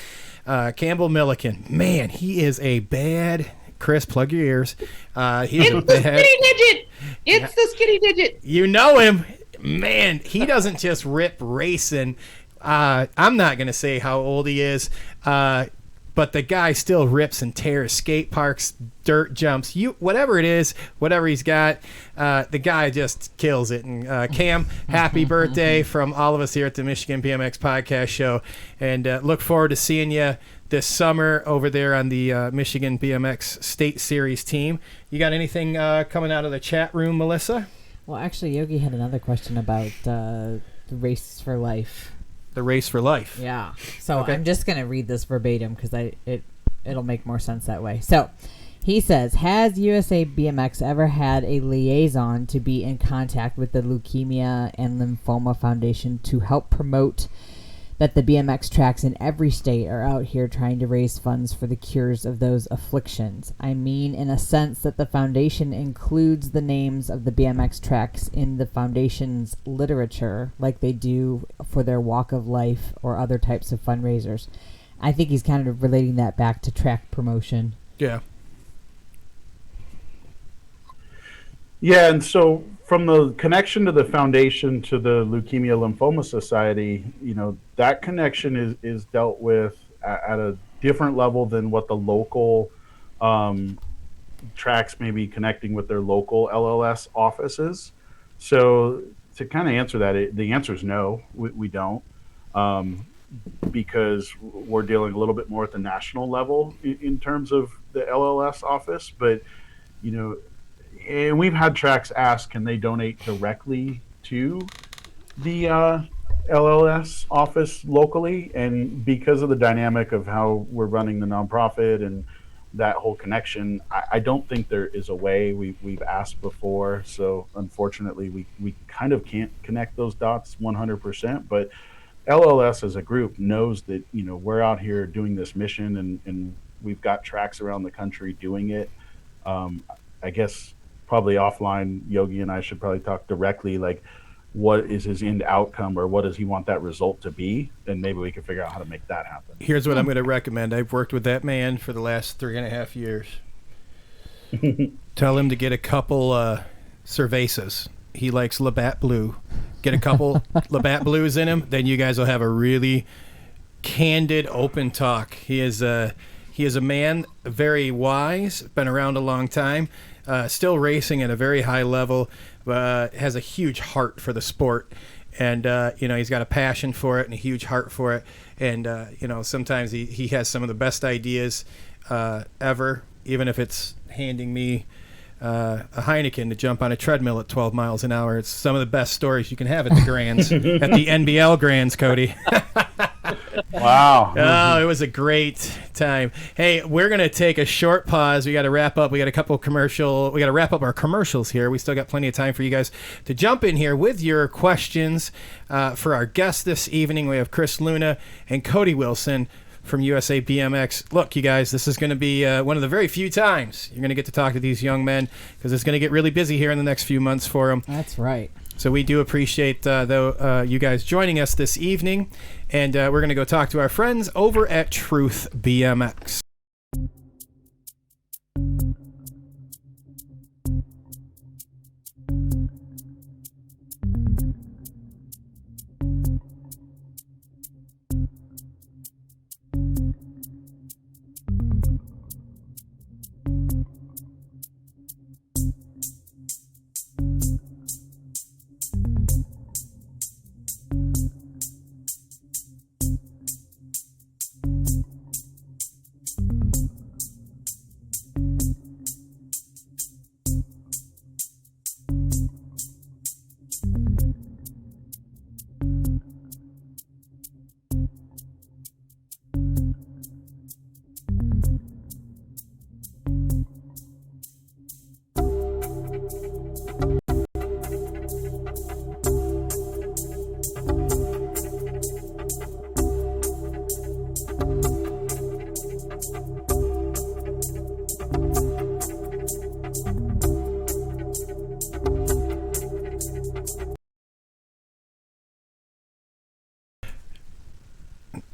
Campbell Milliken, man, he is a bad. Chris, plug your ears. He's it's the skinny digit. It's the skinny digit. You know him, man. He doesn't just rip racing. I'm not gonna say how old he is, but the guy still rips and tears skate parks, dirt jumps, whatever it is, whatever he's got. The guy just kills it. And Cam, happy birthday from all of us here at the Michigan BMX Podcast Show, and look forward to seeing you this summer over there on the Michigan BMX State Series team. You got anything coming out of the chat room, Melissa? Well, actually, Yogi had another question about the race for life. The race for life. Yeah. So Okay. I'm just gonna read this verbatim because it'll make more sense that way. So he says, has USA BMX ever had a liaison to be in contact with the Leukemia and Lymphoma Foundation to help promote that the BMX tracks in every state are out here trying to raise funds for the cures of those afflictions? I mean, in a sense that the foundation includes the names of the BMX tracks in the foundation's literature, like they do for their Walk of Life or other types of fundraisers. I think he's kind of relating that back to track promotion. Yeah. Yeah, and so from the connection to the foundation to the Leukemia Lymphoma Society, that connection is dealt with at a different level than what the local tracks may be connecting with their local LLS offices. So to kind of answer that, the answer is no, we don't, because we're dealing a little bit more at the national level in terms of the LLS office. But, and we've had tracks ask, can they donate directly to the LLS office locally? And because of the dynamic of how we're running the nonprofit and that whole connection, I don't think there is a way. We've asked before, so unfortunately we kind of can't connect those dots 100%. But LLS as a group knows that we're out here doing this mission, and we've got tracks around the country doing it. I guess probably offline, Yogi and I should probably talk directly, like, what is his end outcome, or what does he want that result to be? And maybe we can figure out how to make that happen. Here's what I'm going to recommend. I've worked with that man for the last 3.5 years. Tell him to get a couple cervezas. He likes Labatt Blue. Get a couple Labatt Blues in him, then you guys will have a really candid, open talk. He is a man, very wise, been around a long time, still racing at a very high level, has a huge heart for the sport. And, he's got a passion for it and a huge heart for it. And, sometimes he has some of the best ideas ever, even if it's handing me a Heineken to jump on a treadmill at 12 miles an hour. It's some of the best stories you can have at the Grands, at the NBL Grands, Cody. Wow. Oh, it was a great time. Hey, we're going to take a short pause. We got to wrap up. We got a couple we got to wrap up our commercials here. We still got plenty of time for you guys to jump in here with your questions for our guests this evening. We have Chris Luna and Cody Wilson from USA BMX. Look, you guys, this is going to be one of the very few times you're going to get to talk to these young men, because it's going to get really busy here in the next few months for them. That's right. So we do appreciate you guys joining us this evening, and we're going to go talk to our friends over at Truth BMX.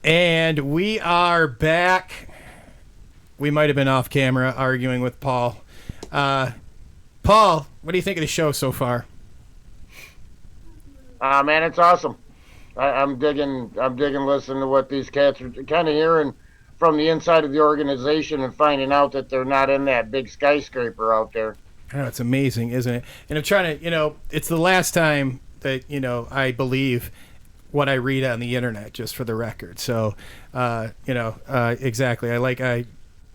And we are back. We might have been off camera arguing with Paul. Paul, what do you think of the show so far? Man, it's awesome. I'm digging listening to what these cats are kind of hearing from the inside of the organization and finding out that they're not in that big skyscraper out there. Oh, it's amazing, isn't it? And I'm trying to, it's the last time that, I believe what I read on the internet, just for the record. So, exactly. I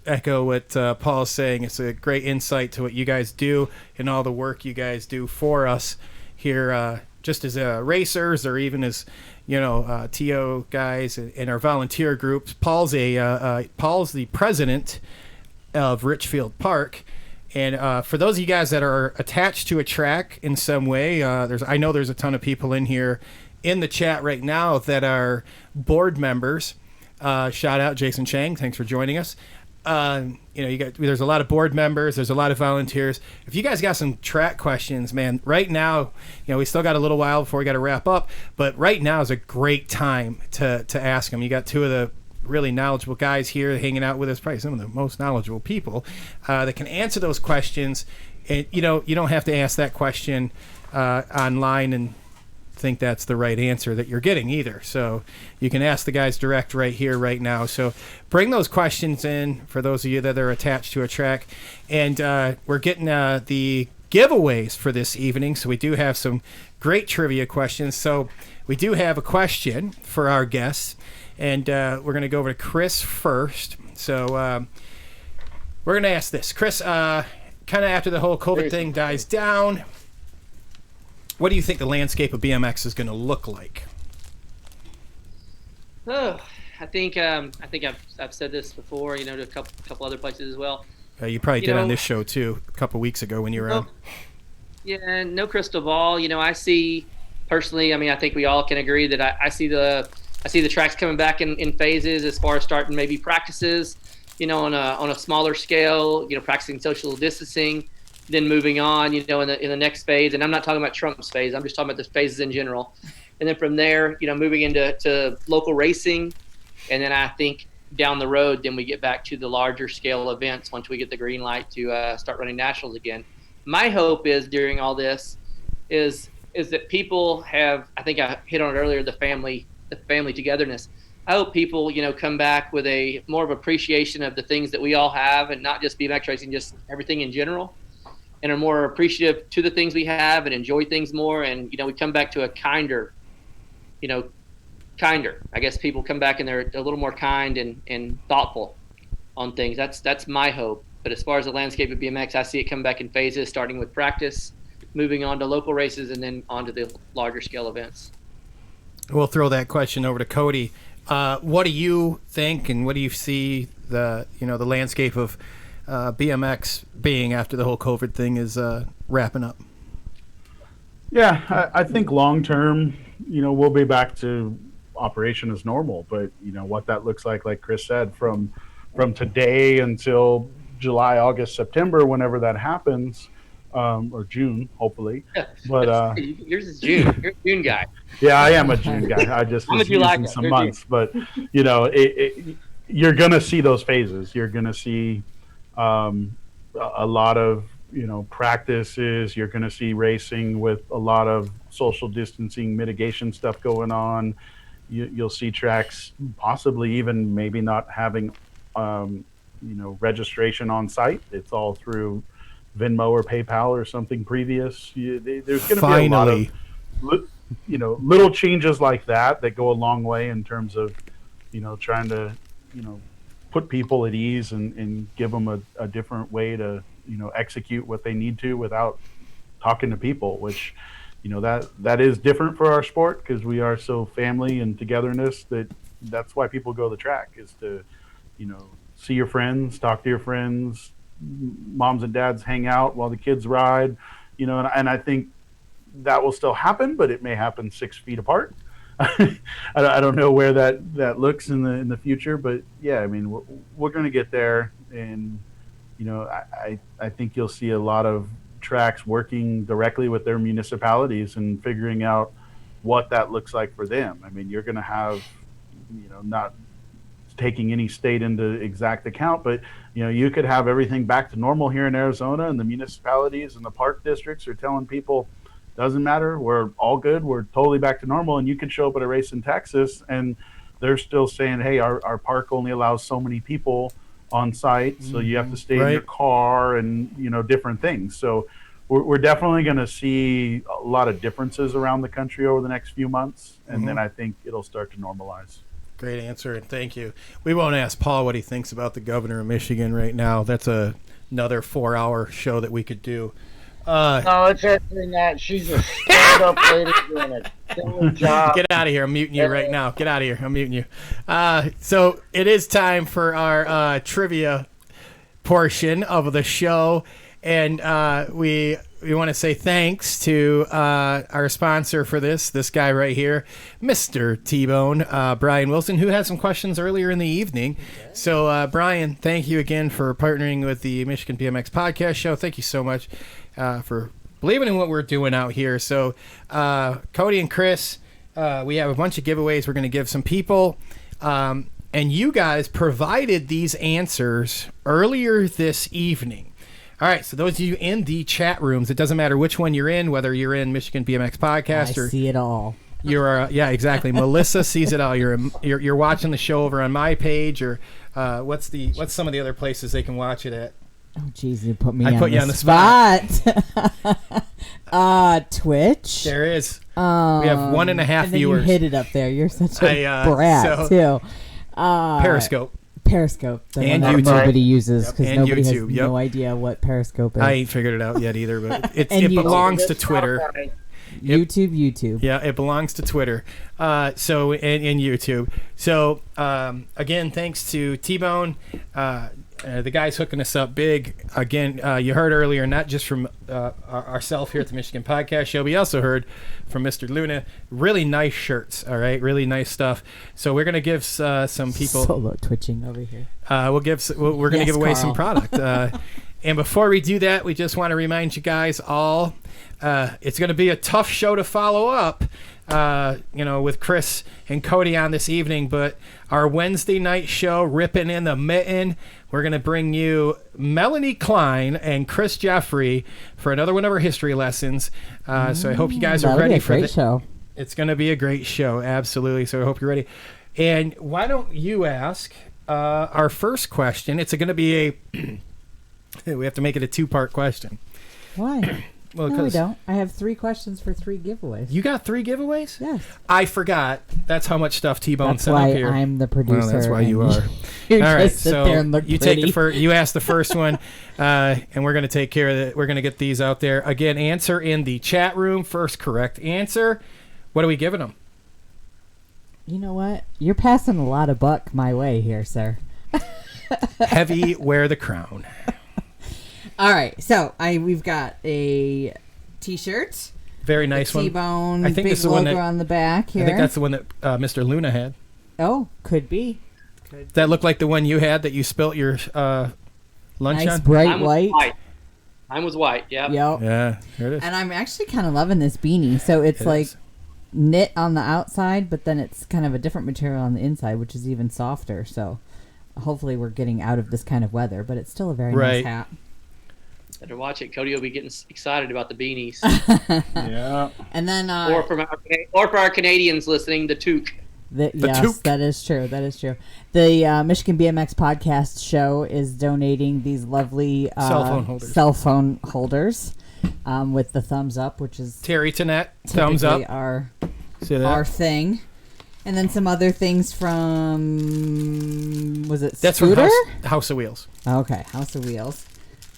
echo what Paul's saying. It's a great insight to what you guys do and all the work you guys do for us here, just as racers or even as, TO guys in our volunteer groups. Paul's the president of Richfield Park. And for those of you guys that are attached to a track in some way, I know there's a ton of people in here in the chat right now that are board members. Shout out Jason Chang, thanks for joining us. There's a lot of board members, there's a lot of volunteers. If you guys got some track questions, man, right now, we still got a little while before we got to wrap up, but right now is a great time to ask them. You got two of the really knowledgeable guys here hanging out with us, probably some of the most knowledgeable people that can answer those questions. And you don't have to ask that question online and think that's the right answer that you're getting either. So you can ask the guys direct right here, right now. So bring those questions in for those of you that are attached to a track. And we're getting the giveaways for this evening. So we do have some great trivia questions. So we do have a question for our guests. And we're going to go over to Chris first. So we're going to ask this. Chris, kind of after the whole COVID thing dies down, what do you think the landscape of BMX is going to look like? Oh, I think I've said this before, to a couple other places as well. You probably did on this show too a couple weeks ago when you were on. Yeah, no crystal ball. I see personally. I think we all can agree that I see the tracks coming back in phases as far as starting maybe practices, on a smaller scale, practicing social distancing. Then moving on, in the next phase, and I'm not talking about Trump's phase. I'm just talking about the phases in general. And then from there, moving into local racing, and then I think down the road, then we get back to the larger scale events once we get the green light to start running nationals again. My hope is during all this is that people have. I think I hit on it earlier. The family togetherness. I hope people, come back with a more of appreciation of the things that we all have, and not just BMX racing, just everything in general. And are more appreciative to the things we have and enjoy things more. And, we come back to a kinder. I guess people come back and they're a little more kind and thoughtful on things. That's my hope. But as far as the landscape of BMX, I see it come back in phases, starting with practice, moving on to local races, and then on to the larger scale events. We'll throw that question over to Cody. What do you think, and what do you see the landscape of BMX being after the whole COVID thing is wrapping up? Yeah, I think long term, we'll be back to operation as normal. But what that looks like Chris said, from today until July, August, September, whenever that happens, or June, hopefully. But yours is June. You're a June guy. Yeah, I am a June guy. I just was using some months, but you're gonna see those phases. You're gonna see a lot of practices. You're going to see racing with a lot of social distancing mitigation stuff going on. You'll see tracks possibly even maybe not having registration on site. It's all through Venmo or PayPal or something previous. There's going to be a lot of little changes like that go a long way in terms of trying to put people at ease and give them a different way to execute what they need to without talking to people, which that is different for our sport because we are so family and togetherness. That's why people go to the track, is to see your friends, talk to your friends, moms and dads hang out while the kids ride, and I think that will still happen, but it may happen 6 feet apart. I don't know where that looks in the future, but yeah, I mean, we're going to get there, and I think you'll see a lot of tracks working directly with their municipalities and figuring out what that looks like for them. I mean, you're going to have not taking any state into exact account, but you could have everything back to normal here in Arizona, and the municipalities and the park districts are telling people, doesn't matter, we're all good, we're totally back to normal. And you could show up at a race in Texas and they're still saying, hey, our park only allows so many people on site, so you have to stay in your car, and different things. So we're definitely going to see a lot of differences around the country over the next few months, and then I think it'll start to normalize. Great answer, and thank you. We won't ask Paul what he thinks about the governor of Michigan right now. That's another 4-hour show that we could do. No, it's actually not. She's a stand-up lady doing a killer job. Get out of here. I'm muting you right now. Get out of here. I'm muting you. So it is time for our trivia portion of the show, and we want to say thanks to our sponsor for this guy right here, Mr. T-Bone, Brian Wilson, who had some questions earlier in the evening. So, Brian, thank you again for partnering with the Michigan BMX Podcast Show. Thank you so much for believing in what we're doing out here. So, Cody and Chris, we have a bunch of giveaways we're going to give some people. And you guys provided these answers earlier this evening. All right, so those of you in the chat rooms, it doesn't matter which one you're in, whether you're in Michigan BMX Podcast or see it all. You're yeah, exactly. Melissa sees it all. You're watching the show over on my page, or what's some of the other places they can watch it at? Oh, jeez, you put me. I put you on the spot. Twitch. There is. We have 1.5 viewers. You hit it up there. You're such a brat too. Periscope. Periscope, the and one that YouTube. Nobody uses because nobody YouTube. has no idea what Periscope is. I ain't figured it out yet either, but it belongs to Twitter. YouTube. Yeah, it belongs to Twitter. So and YouTube. So again, thanks to T-Bone. The guy's hooking us up big. Again, you heard earlier, not just from ourselves here at the Michigan Podcast Show, we also heard from Mr. Luna. Really nice shirts, all right? Really nice stuff. So we're going to give some people... Solo twitching over here. We're going to give away some product. And before we do that, we just want to remind you guys all, it's going to be a tough show to follow up, with Chris and Cody on this evening, but our Wednesday night show, Ripping in the Mitten, we're going to bring you Melanie Klein and Chris Jeffrey for another one of our history lessons. So I hope you guys are ready for the show. It's going to be a great show, absolutely. So I hope you're ready. And why don't you ask our first question? It's going to be we have to make it a 2-part question. Why? Well, no, we don't. I have 3 questions for 3 giveaways. You got 3 giveaways? Yes. I forgot. That's how much stuff T-Bone sent up here. That's why I'm the producer. Well, that's why you are. You all right, sit so there and look you pretty. take you ask the first one, and we're going to take care of it. We're going to get these out there. Again, answer in the chat room. First correct answer. What are we giving them? You know what? You're passing a lot of buck my way here, sir. Heavy wear the crown. All right, so we've got a T-shirt. Very nice one. T-Bone. I think big this is the logo one that, on the back here. I think that's the one that Mr. Luna had. Oh, could be. That looked like the one you had that you spilt your lunch nice on. Bright white. Mine was white. Yeah. Yep. Yeah, here it is. And I'm actually kind of loving this beanie. So it's knit on the outside, but then it's kind of a different material on the inside, which is even softer. So hopefully we're getting out of this kind of weather, but it's still a very nice hat. Better watch it. Cody will be getting excited about the beanies. Yeah. And then or for our Canadians listening, the toque. Yes, toque. that is true. That is true. The Michigan BMX Podcast Show is donating these lovely cell phone holders with the thumbs up, which is Terry Tonette, thumbs up. Our thing. And then some other things from, was it That's Scooter? from House of Wheels. Okay, House of Wheels.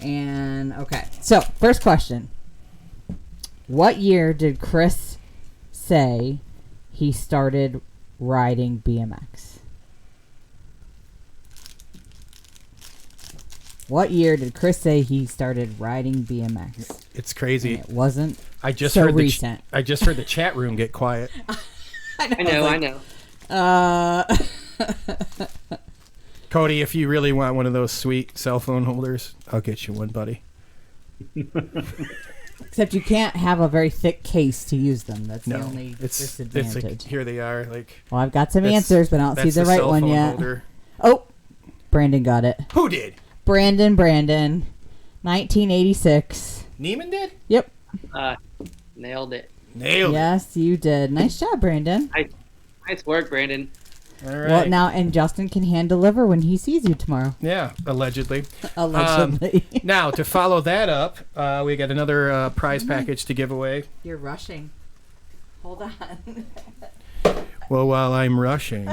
And, okay. So, first question. What year did Chris say he started riding BMX? What year did Chris say he started riding BMX? It's crazy. And it wasn't I just so heard recent. I just heard the chat room get quiet. I know. Cody, if you really want one of those sweet cell phone holders, I'll get you one, buddy. Except you can't have a very thick case to use them. That's the No, only it's disadvantage. like, here they are. Like, Well, I've got some that's- answers, but I don't see that's the right cell one phone yet. holder. Oh, Brandon got it. Who did? Brandon, 1986. Neiman did? Yep. Nailed it. Nailed Yes, you did. Nice job, Brandon. Nice work, Brandon. it. All right. Well, now, and Justin can hand deliver when he sees you tomorrow. Yeah, allegedly. Allegedly. Now, to follow that up, we got another prize package to give away. You're rushing. Hold on. Well, while I'm rushing,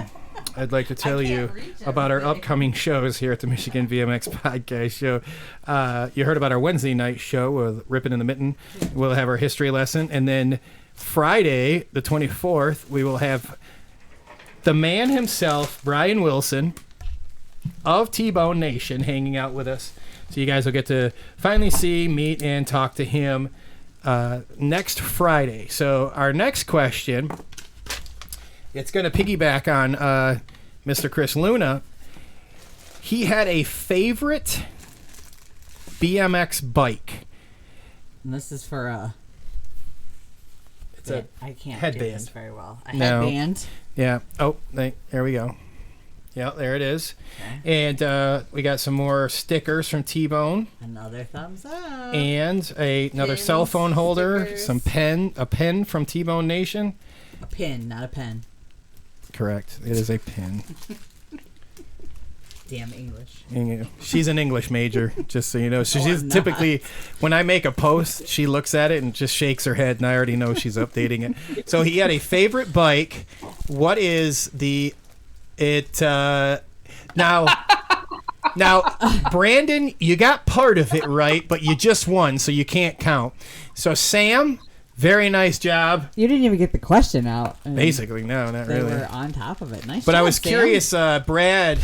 I'd like to tell you about our upcoming shows here at the Michigan BMX Podcast Show. You heard about our Wednesday night show with Rippin' in the Mitten. We'll have our history lesson. And then Friday, the 24th, we will have the man himself, Brian Wilson, of T-Bone Nation, hanging out with us. So you guys will get to finally see, meet, and talk to him next Friday. So our next question, it's going to piggyback on Mr. Chris Luna. He had a favorite BMX bike. And this is for It's a I can't headband. do this very well. A No. headband. Yeah. Oh, there we go. Yeah, there it is. And we got some more stickers from T-Bone. Another thumbs up. And another Pins, cell phone holder, stickers. a pen from T-Bone Nation. A pin, not a pen. Correct. It is a pin. Damn English. She's an English major, just so you know. So No, she's I'm not. typically, when I make a post, she looks at it and just shakes her head, and I already know she's updating it. So he had a favorite bike. What is now, Brandon, you got part of it right, but you just won, so you can't count. So Sam, very nice job. You didn't even get the question out. I mean, Basically, no, not they really. were on top of it. Nice But job, I was Sam. curious, Brad,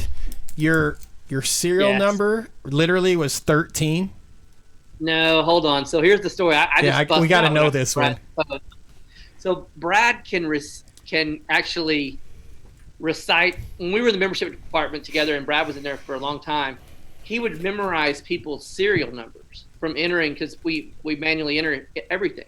your serial Yes. number literally was 13. No, hold on. So here's the story. I just We busted got to out know when I this Brad one. phone. So Brad can actually recite. When we were in the membership department together, and Brad was in there for a long time, he would memorize people's serial numbers from entering, because we manually enter everything.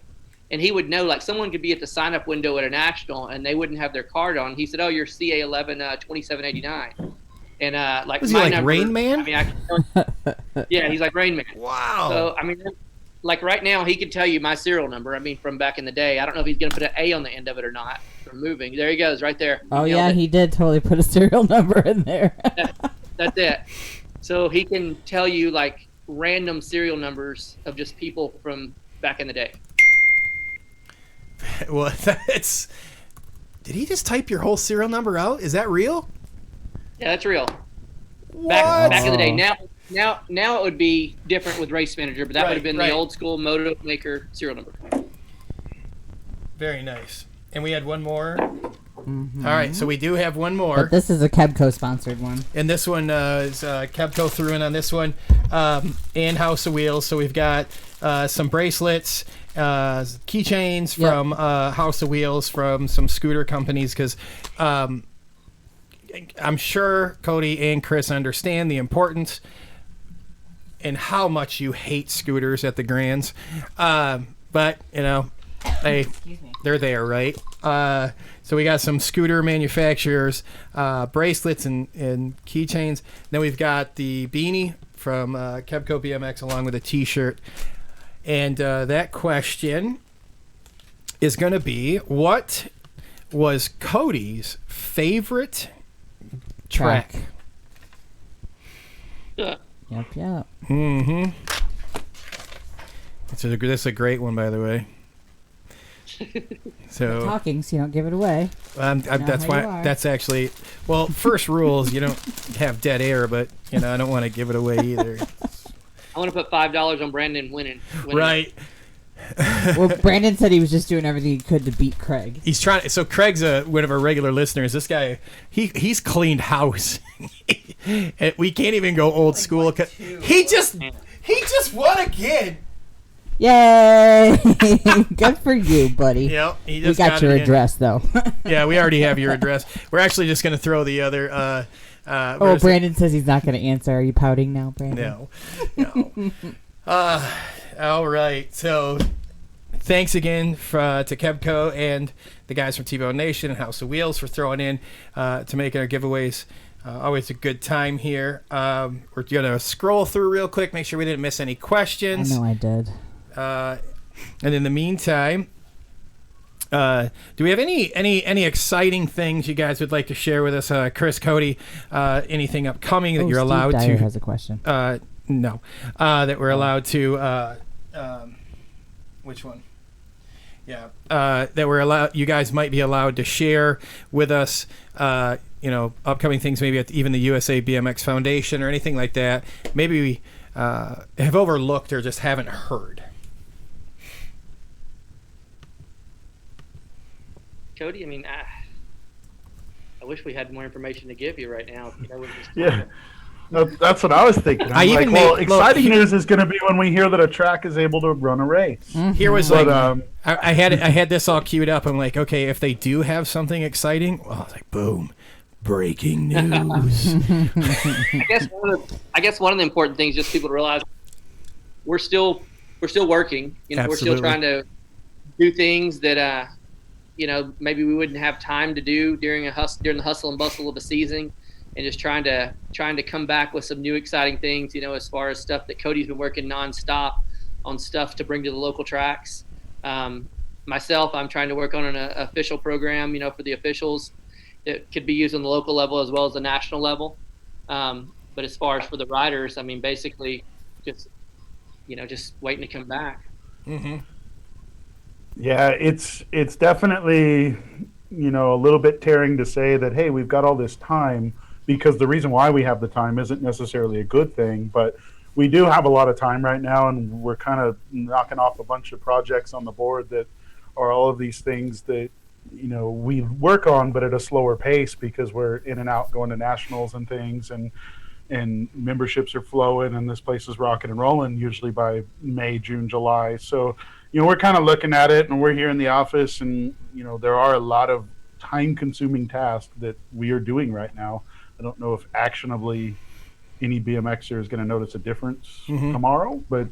And he would know, like, someone could be at the sign-up window at a national, and they wouldn't have their card on. He said, "Oh, you're CA11 2789." And like, Was he my like number, Rain Man? I mean, yeah, he's like Rain Man. Wow. So I mean, like right now, he could tell you my serial number. I mean, from back in the day. I don't know if he's going to put an A on the end of it or not. For moving, there he goes, right there. Oh, Nailed yeah, it. he did totally put a serial number in there. That's it. So he can tell you like random serial numbers of just people from back in the day. Well, that's. Did he just type your whole serial number out? Is that real? Yeah, that's real. What? Back in the day. Now it would be different with Race Manager, but that would have been Right. the old school Moto Maker serial number. Very nice. And we had one more. Mhm. All right, so we do have one more. But this is a Kebco sponsored one. And this one is Kebco threw in on this one, and House of Wheels. So we've got some bracelets, keychains Yep. from House of Wheels from some scooter companies, because I'm sure Cody and Chris understand the importance and how much you hate scooters at the Grands. But, you know, they're there, right? So we got some scooter manufacturers, bracelets and keychains. Then we've got the beanie from Kebco BMX along with a T-shirt. And that question is going to be, what was Cody's favorite track? Yeah. Yep, yep. Mm-hmm. This is a great one, by the way. So Talking, so you don't give it away. that's how you why. are. That's actually, well, first rules, you don't have dead air, but you know I don't want to give it away either. I want to put $5 on Brandon winning. Right. Well, Brandon said he was just doing everything he could to beat Craig. He's trying. So Craig's one of our regular listeners. This guy, he's cleaned house. And we can't even go old school. He just won again. Yay! Good for you, buddy. Yep. He We just got your it in. address, though. Yeah, we already have your address. We're actually just gonna throw the other. Oh, where's it? Brandon says he's not going to answer. Are you pouting now, Brandon? No. All right. So thanks again to Kebco and the guys from T-Bone Nation and House of Wheels for throwing in to making our giveaways. Always a good time here. We're going to scroll through real quick, make sure we didn't miss any questions. I know I did. And in the meantime, do we have any exciting things you guys would like to share with us? Chris, Cody, anything upcoming that you're Steve allowed Dyer to? has a question. No. That we're allowed to... which one? Yeah. That we're allowed... You guys might be allowed to share with us, upcoming things maybe at even the USA BMX Foundation or anything like that. Maybe we have overlooked or just haven't heard. Cody, I mean, I wish we had more information to give you right now. Yeah, that's what I was thinking. Exciting news is going to be when we hear that a track is able to run a race. Mm-hmm. Here was I had this all queued up. I'm like, okay, if they do have something exciting, well, I was like, boom, breaking news. I guess one of the important things, just people to realize, we're still working. We're still trying to do things that maybe we wouldn't have time to do during the hustle and bustle of the season, and just trying to come back with some new exciting things, as far as stuff that Cody's been working nonstop on stuff to bring to the local tracks. Myself, I'm trying to work on an official program, for the officials that could be used on the local level as well as the national level. But as far as for the riders, I mean, basically just waiting to come back. Mm-hmm. Yeah, it's definitely, a little bit tearing to say that, hey, we've got all this time, because the reason why we have the time isn't necessarily a good thing, but we do have a lot of time right now, and we're kind of knocking off a bunch of projects on the board that are all of these things that, we work on, but at a slower pace because we're in and out going to nationals and things, and memberships are flowing, and this place is rocking and rolling usually by May, June, July. So, we're kind of looking at it, and we're here in the office, and, there are a lot of time-consuming tasks that we are doing right now. I don't know if actionably any BMXer is going to notice a difference tomorrow, but,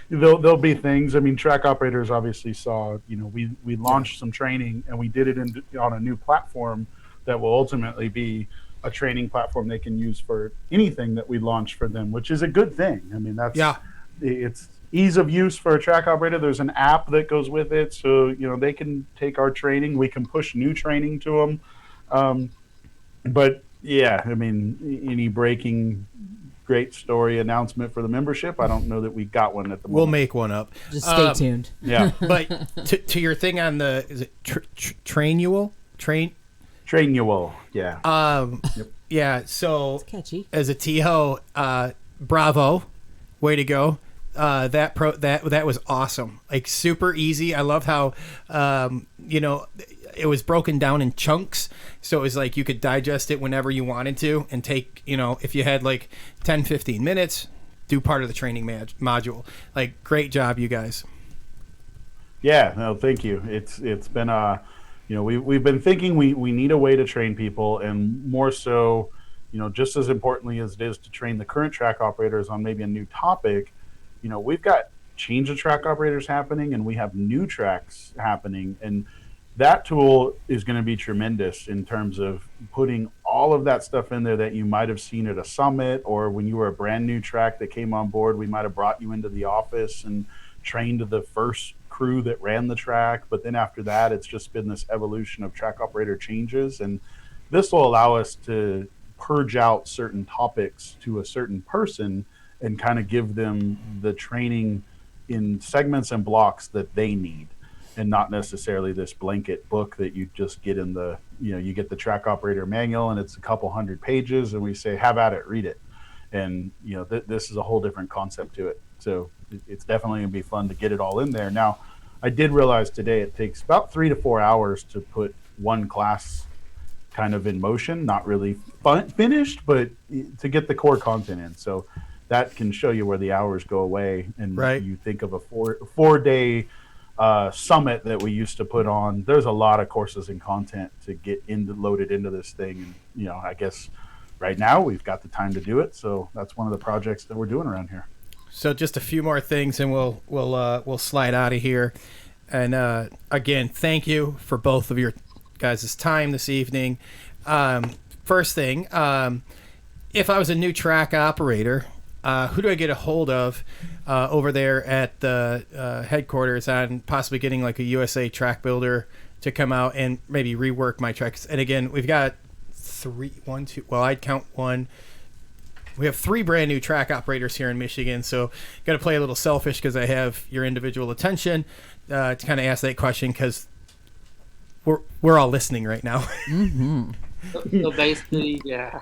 there'll be things. I mean, track operators obviously saw, we launched some training, and we did it on a new platform that will ultimately be a training platform they can use for anything that we launch for them, which is a good thing. I mean, it's ease of use for a track operator. There's an app that goes with it, so they can take our training. We can push new training to them. But yeah, I mean, any breaking great story announcement for the membership, I don't know that we got one at the moment. We'll make one up. Just stay tuned. Yeah. But to your thing on the, is it Trainual? Trainual, yeah. Yep. Yeah, so It's catchy. as a TO, bravo, way to go. That was awesome. Like, super easy. I love how it was broken down in chunks, so it was like you could digest it whenever you wanted to, and take, if you had like 10-15 minutes, do part of the training module. Like, great job, you guys. Yeah, no, thank you. It's been we've been thinking we need a way to train people, and more so, just as importantly as it is to train the current track operators on maybe a new topic, we've got change of track operators happening, and we have new tracks happening, and that tool is going to be tremendous in terms of putting all of that stuff in there that you might have seen at a summit, or when you were a brand new track that came on board, we might have brought you into the office and trained the first crew that ran the track. But then after that, it's just been this evolution of track operator changes, and this will allow us to purge out certain topics to a certain person and kind of give them the training in segments and blocks that they need, and not necessarily this blanket book that you just get in the, you get the track operator manual and it's a couple hundred pages and we say, have at it, read it. And, this is a whole different concept to it. So it's definitely gonna be fun to get it all in there. Now, I did realize today it takes about 3 to 4 hours to put one class kind of in motion, not really finished, but to get the core content in. So that can show you where the hours go away. And right. You think of a four-day summit that we used to put on. There's a lot of courses and content to get loaded into this thing. And, I guess right now we've got the time to do it. So that's one of the projects that we're doing around here. So just a few more things, and we'll slide out of here. And again, thank you for both of your guys' time this evening. First thing, if I was a new track operator, who do I get a hold of over there at the headquarters on possibly getting like a USA track builder to come out and maybe rework my tracks? And again, we've got I'd count one. We have 3 brand new track operators here in Michigan, so got to play a little selfish because I have your individual attention to kind of ask that question, because we're all listening right now. Mm-hmm. So basically, yeah.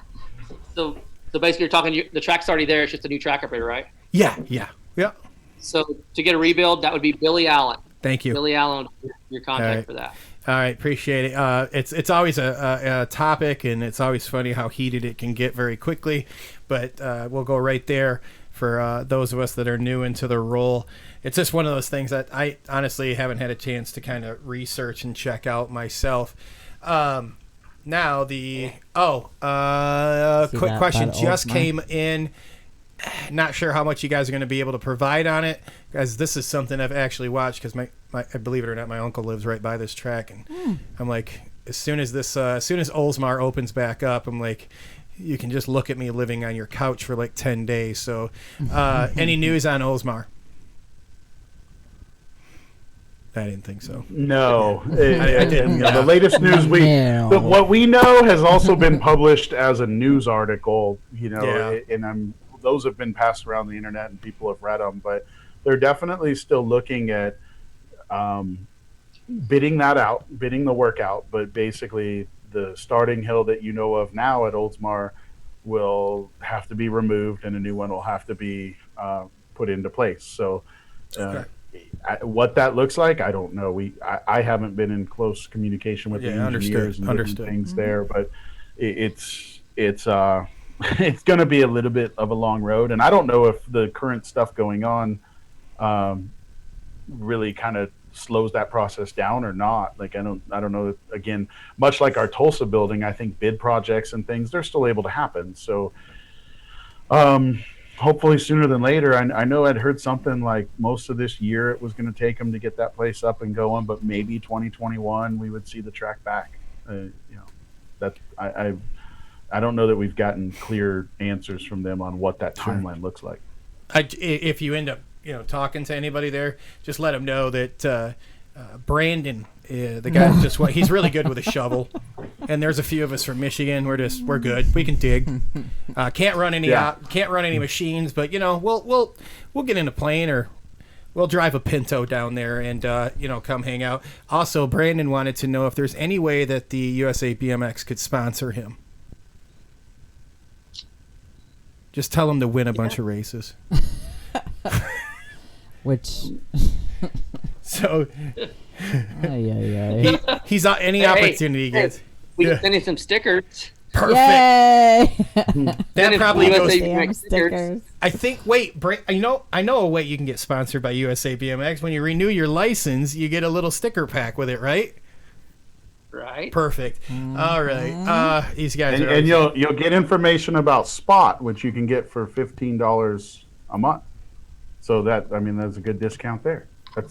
So basically, you're talking. The track's already there. It's just a new track operator, right? Yeah. So to get a rebuild, that would be Billy Allen. Thank you. Billy Allen, your contact right. for that. All right, appreciate it. It's always a topic, and it's always funny how heated it can get very quickly. But we'll go right there for those of us that are new into the role. It's just one of those things that I honestly haven't had a chance to kind of research and check out myself. Now quick question just came in. Not sure how much you guys are going to be able to provide on it, guys. This is something I've actually watched because my believe it or not, my uncle lives right by this track, and I'm like, as soon as Oldsmar opens back up, I'm like, you can just look at me living on your couch for like 10 days. So, any news on Oldsmar? I didn't think so. No. I didn't. The latest news what we know has also been published as a news article, and those have been passed around the internet and people have read them, but they're definitely still looking at bidding the work out. But basically the starting hill that you know of now at Oldsmar will have to be removed and a new one will have to be put into place. So what that looks like, I don't know. I haven't been in close communication with the engineers and different things there, but it's it's going to be a little bit of a long road, and I don't know if the current stuff going on really kind of slows that process down or not. Like I don't know. Again, much like our Tulsa building, I think bid projects and things, they're still able to happen. So hopefully sooner than later. I know I'd heard something like most of this year it was going to take them to get that place up and going, but maybe 2021 we would see the track back. I don't know that we've gotten clear answers from them on what that timeline looks like. If you end up, talking to anybody there, just let them know that Brandon, the guy, he's really good with a shovel. And there's a few of us from Michigan. We're good. We can dig. Can't run any machines, but we'll get in a plane or we'll drive a Pinto down there and come hang out. Also, Brandon wanted to know if there's any way that the USA BMX could sponsor him. Just tell him to win a bunch of races. Which. So. He's any opportunity he gets. We can send him some stickers. Perfect. Yay! That probably goes. Stickers. I think. Wait, I know a way you can get sponsored by USA BMX. When you renew your license, you get a little sticker pack with it, right? Right. Perfect. All right. These guys and you'll get information about Spot, which you can get for $15 a month. So that's a good discount there.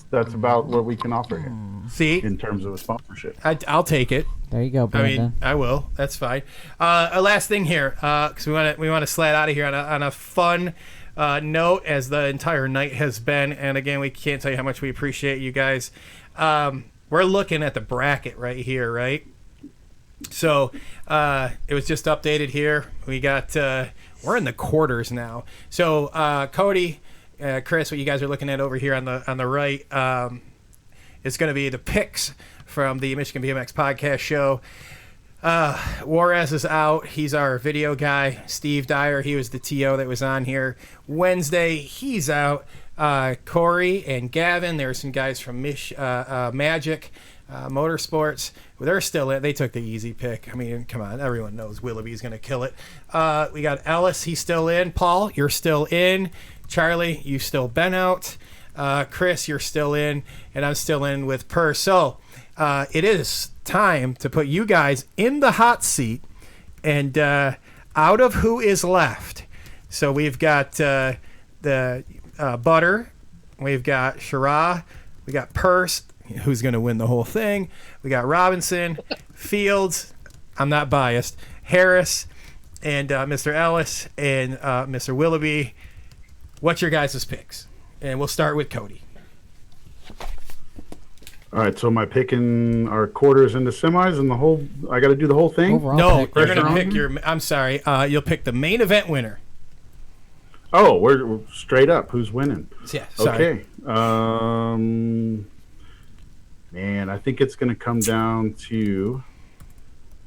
That's about what we can offer here. See, in terms of a sponsorship, I'll take it. There you go, Brandon. I will. That's fine. A last thing here, because we want to slide out of here on a fun note, as the entire night has been. And again, we can't tell you how much we appreciate you guys. We're looking at the bracket right here, right? So it was just updated here. We got we're in the quarters now. So Cody, Chris, what you guys are looking at over here on the right is going to be the picks from the Michigan BMX podcast show. Juarez is out. He's our video guy. Steve Dyer, he was the TO that was on here Wednesday. He's out. Corey and Gavin, there's some guys from Magic Motorsports. They're still in. They took the easy pick. I mean, come on, everyone knows Willoughby's going to kill it. We got Ellis, he's still in. Paul, you're still in. Charlie, you've still been out. Chris, you're still in. And I'm still in with Per. So it is time to put you guys in the hot seat and out of who is left. So we've got the Butter. We've got Shara. We got Purse, who's going to win the whole thing. We got Robinson, Fields. I'm not biased. Harris, and Mr. Ellis, and Mr. Willoughby. What's your guys' picks? And we'll start with Cody. All right, so am I picking our quarters into semis and the whole? I got to do the whole thing. Overall No, pick. you're going to pick your. I'm sorry. You'll pick the main event winner. Oh, we're straight up. Who's winning? Yeah. Sorry. Okay. Man, I think it's going to come down to.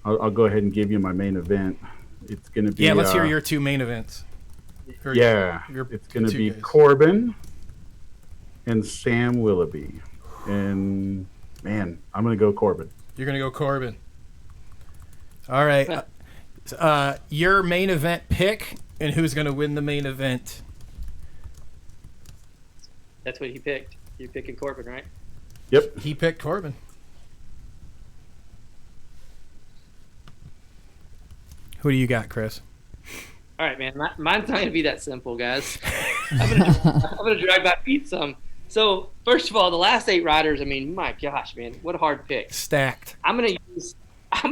I'll go ahead and give you my main event. It's going to be. Yeah, let's hear your two main events. Or It's going to be guys. Corbin and Sam Willoughby. And man, I'm going to go Corbin. You're going to go Corbin. All right. Your main event pick, and who's going to win the main event? That's what he picked. You're picking Corbin, right? Yep. He picked Corbin. Who do you got, Chris? All right, man. Mine's not gonna be that simple, guys. I'm gonna drag my feet some. So first of all, the last 8 riders. I mean, my gosh, man, what a hard pick. Stacked. I'm gonna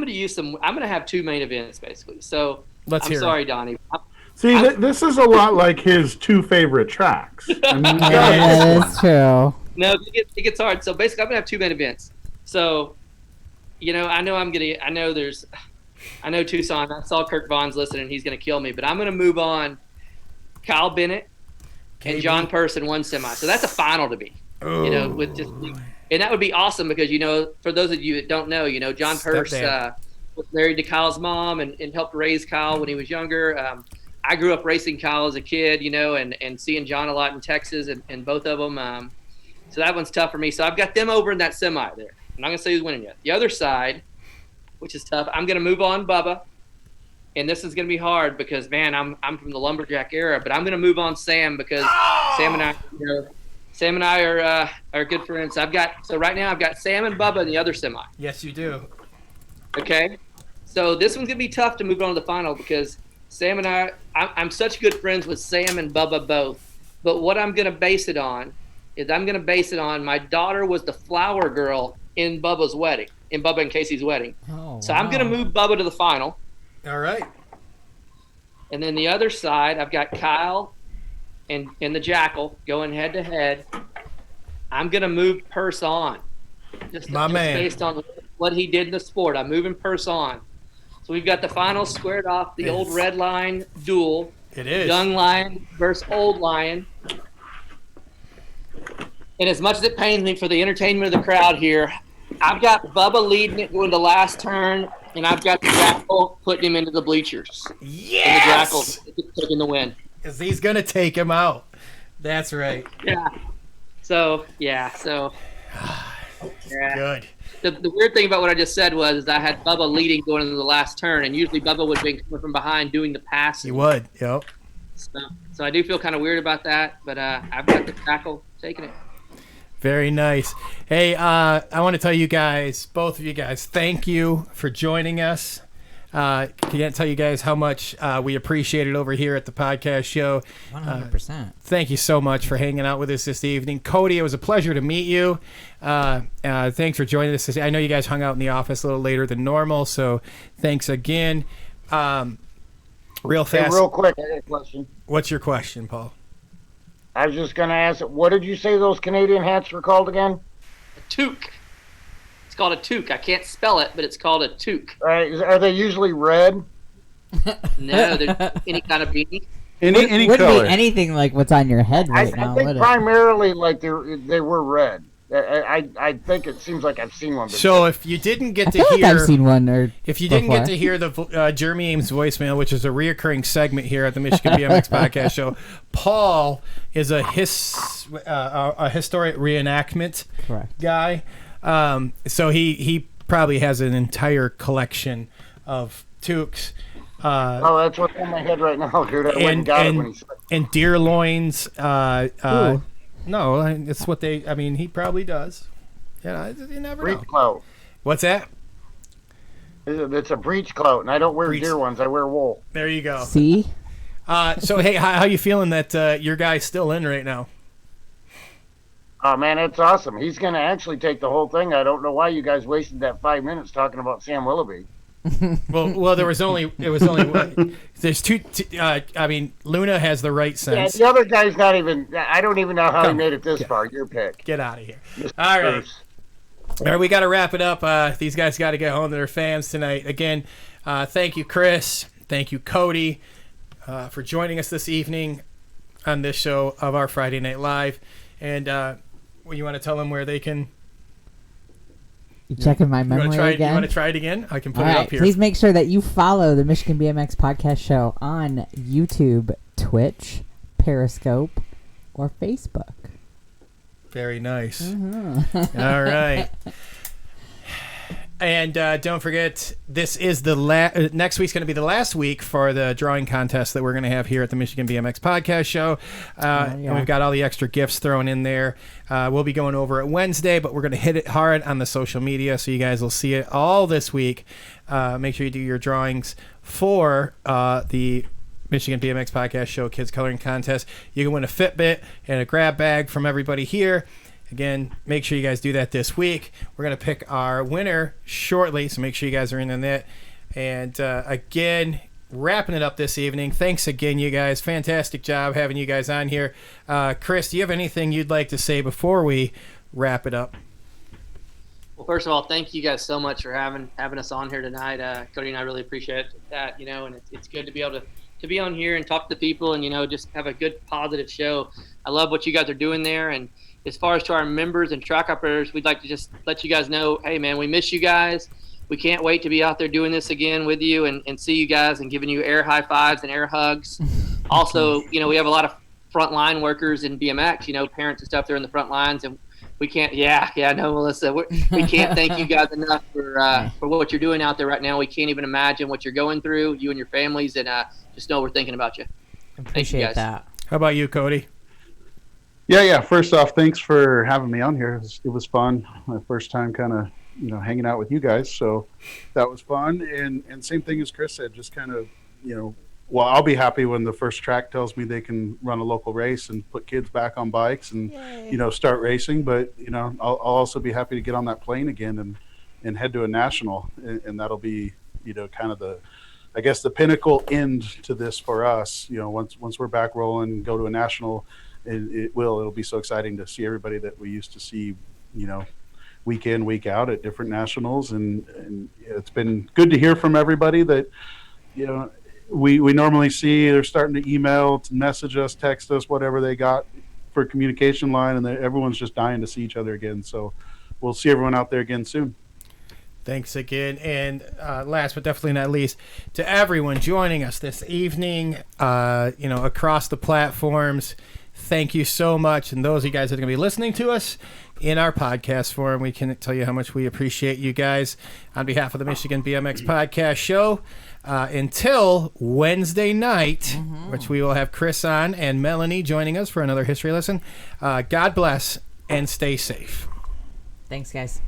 use some. I'm gonna have 2 main events basically. So Let's I'm hear sorry, Donnie. See, this is a lot like his 2 favorite tracks. I mean, Yeah, that's true. No, it gets hard. So basically, I'm gonna have 2 main events. So, I know Tucson. I saw Kirk Vaughn's listening. He's gonna kill me, but I'm gonna move on. Kyle Bennett and John Purse in one semi. So that's a final to be. With just, and that would be awesome because for those of you that don't know, John Purse was married to Kyle's mom and helped raise Kyle when he was younger. I grew up racing Kyle as a kid, and seeing John a lot in Texas and both of them. So that one's tough for me. So I've got them over in that semi there. I'm not going to say who's winning yet. The other side, which is tough, I'm going to move on Bubba. And this is going to be hard because, man, I'm from the lumberjack era. But I'm going to move on Sam because Sam and I are good friends. So right now I've got Sam and Bubba in the other semi. Yes, you do. Okay? So this one's going to be tough to move on to the final because Sam and I'm such good friends with Sam and Bubba both. But what I'm going to base it on is my daughter was the flower girl in Bubba's wedding, in Bubba and Casey's wedding. Oh, so I'm going to move Bubba to the final. All right. And then the other side, I've got Kyle and the Jackal going head to head. I'm going to move Purse on. Just based on what he did in the sport. I'm moving Purse on. So we've got the final squared off, the old red line duel. It is. Young Lion versus Old Lion. And as much as it pains me for the entertainment of the crowd here, I've got Bubba leading it going to the last turn, and I've got the Jackal putting him into the bleachers. Yes! And the Jackal taking the win. Because he's going to take him out. That's right. Yeah. So. Good. The weird thing about what I just said was I had Bubba leading going into the last turn, and usually Bubba would be coming from behind doing the passing. He would, yep. So I do feel kind of weird about that, but I've got the Jackal taking it. Very nice. Hey, I want to tell you guys, both of you guys, thank you for joining us. Can't tell you guys how much we appreciate it over here at the podcast show. 100%. Thank you so much for hanging out with us this evening. Cody, it was a pleasure to meet you. Thanks for joining us. I know you guys hung out in the office a little later than normal, so thanks again. Real fast. Hey, real quick, I got a question. What's your question, Paul? I was just going to ask, what did you say those Canadian hats were called again? A toque. It's called a toque. I can't spell it, but it's called a toque. Are they usually red? No, they're any kind of beanie. Any Wouldn't color. be anything like what's on your head right now, I think would it? primarily like they were red. I think it seems like I've seen one before. So if you didn't get I to feel like hear, I've seen one or if you didn't before. get to hear the Jeremy Ames voicemail, which is a reoccurring segment here at the Michigan BMX Podcast Show, Paul is a historic reenactment Correct. guy. So he probably has an entire collection of toques. That's what's in my head right now, dude. I went and got it when he said it. And deer loins. Ooh. No, it's what they. I mean, he probably does. Yeah, you never know. Breech clout. What's that? It's a breech clout, and I don't wear Breech. deer ones. I wear wool. There you go. See? So, hey, how you feeling that your guy's still in right now? Oh, man, it's awesome. He's going to actually take the whole thing. I don't know why you guys wasted that 5 minutes talking about Sam Willoughby. Well, there's two. I mean, Luna has the right sense. Yeah, the other guy's not even. I don't even know how he made it this far. Your pick. Get out of here. All right. All right, we got to wrap it up. These guys got to get home to their fans tonight. Again, thank you, Chris. Thank you, Cody, for joining us this evening on this show of our Friday Night Live. And you want to tell them where they can. You checking my memory again? You want to try it again? I can put All it right, up here. please make sure that you follow the Michigan BMX Podcast Show on YouTube, Twitch, Periscope, or Facebook. Very nice. Mm-hmm. All right. And don't forget, this is the next week's going to be the last week for the drawing contest that we're going to have here at the Michigan BMX Podcast Show. And we've got all the extra gifts thrown in there. We'll be going over it Wednesday, but we're going to hit it hard on the social media, so you guys will see it all this week. Make sure you do your drawings for the Michigan BMX Podcast Show Kids Coloring Contest. You can win a Fitbit and a grab bag from everybody here. Again, make sure you guys do that this week. We're going to pick our winner shortly, so make sure you guys are in on that. And again, wrapping it up this evening. Thanks again, you guys. Fantastic job having you guys on here. Chris, do you have anything you'd like to say before we wrap it up? Well, first of all, thank you guys so much for having us on here tonight. Cody and I really appreciate that, and it's good to be able to be on here and talk to people and, just have a good, positive show. I love what you guys are doing there. And as far as to our members and track operators, we'd like to just let you guys know, hey, man, we miss you guys. We can't wait to be out there doing this again with you and see you guys and giving you air high fives and air hugs. Also, we have a lot of frontline workers in BMX, parents and stuff. They're in the front lines, and we can't, no, Melissa, we can't thank you guys enough for what you're doing out there right now. We can't even imagine what you're going through, you and your families, and just know we're thinking about you. Appreciate that. How about you, Cody? Yeah. First off, thanks for having me on here. It was fun. My first time kind of, hanging out with you guys. So that was fun. And same thing as Chris said, just kind of, I'll be happy when the first track tells me they can run a local race and put kids back on bikes and, start racing. But, I'll also be happy to get on that plane again and head to a national. And that'll be, kind of the pinnacle end to this for us. Once we're back rolling, go to a national, it'll be so exciting to see everybody that we used to see, week in, week out at different nationals. And it's been good to hear from everybody that, we normally see they're starting to email, to message us, text us, whatever they got for communication line. And everyone's just dying to see each other again. So we'll see everyone out there again soon. Thanks again. And last but definitely not least, to everyone joining us this evening, across the platforms, thank you so much. And those of you guys that are going to be listening to us in our podcast form, we can tell you how much we appreciate you guys. On behalf of the Michigan BMX Podcast Show, until Wednesday night, which we will have Chris on and Melanie joining us for another history lesson, God bless and stay safe. Thanks, guys.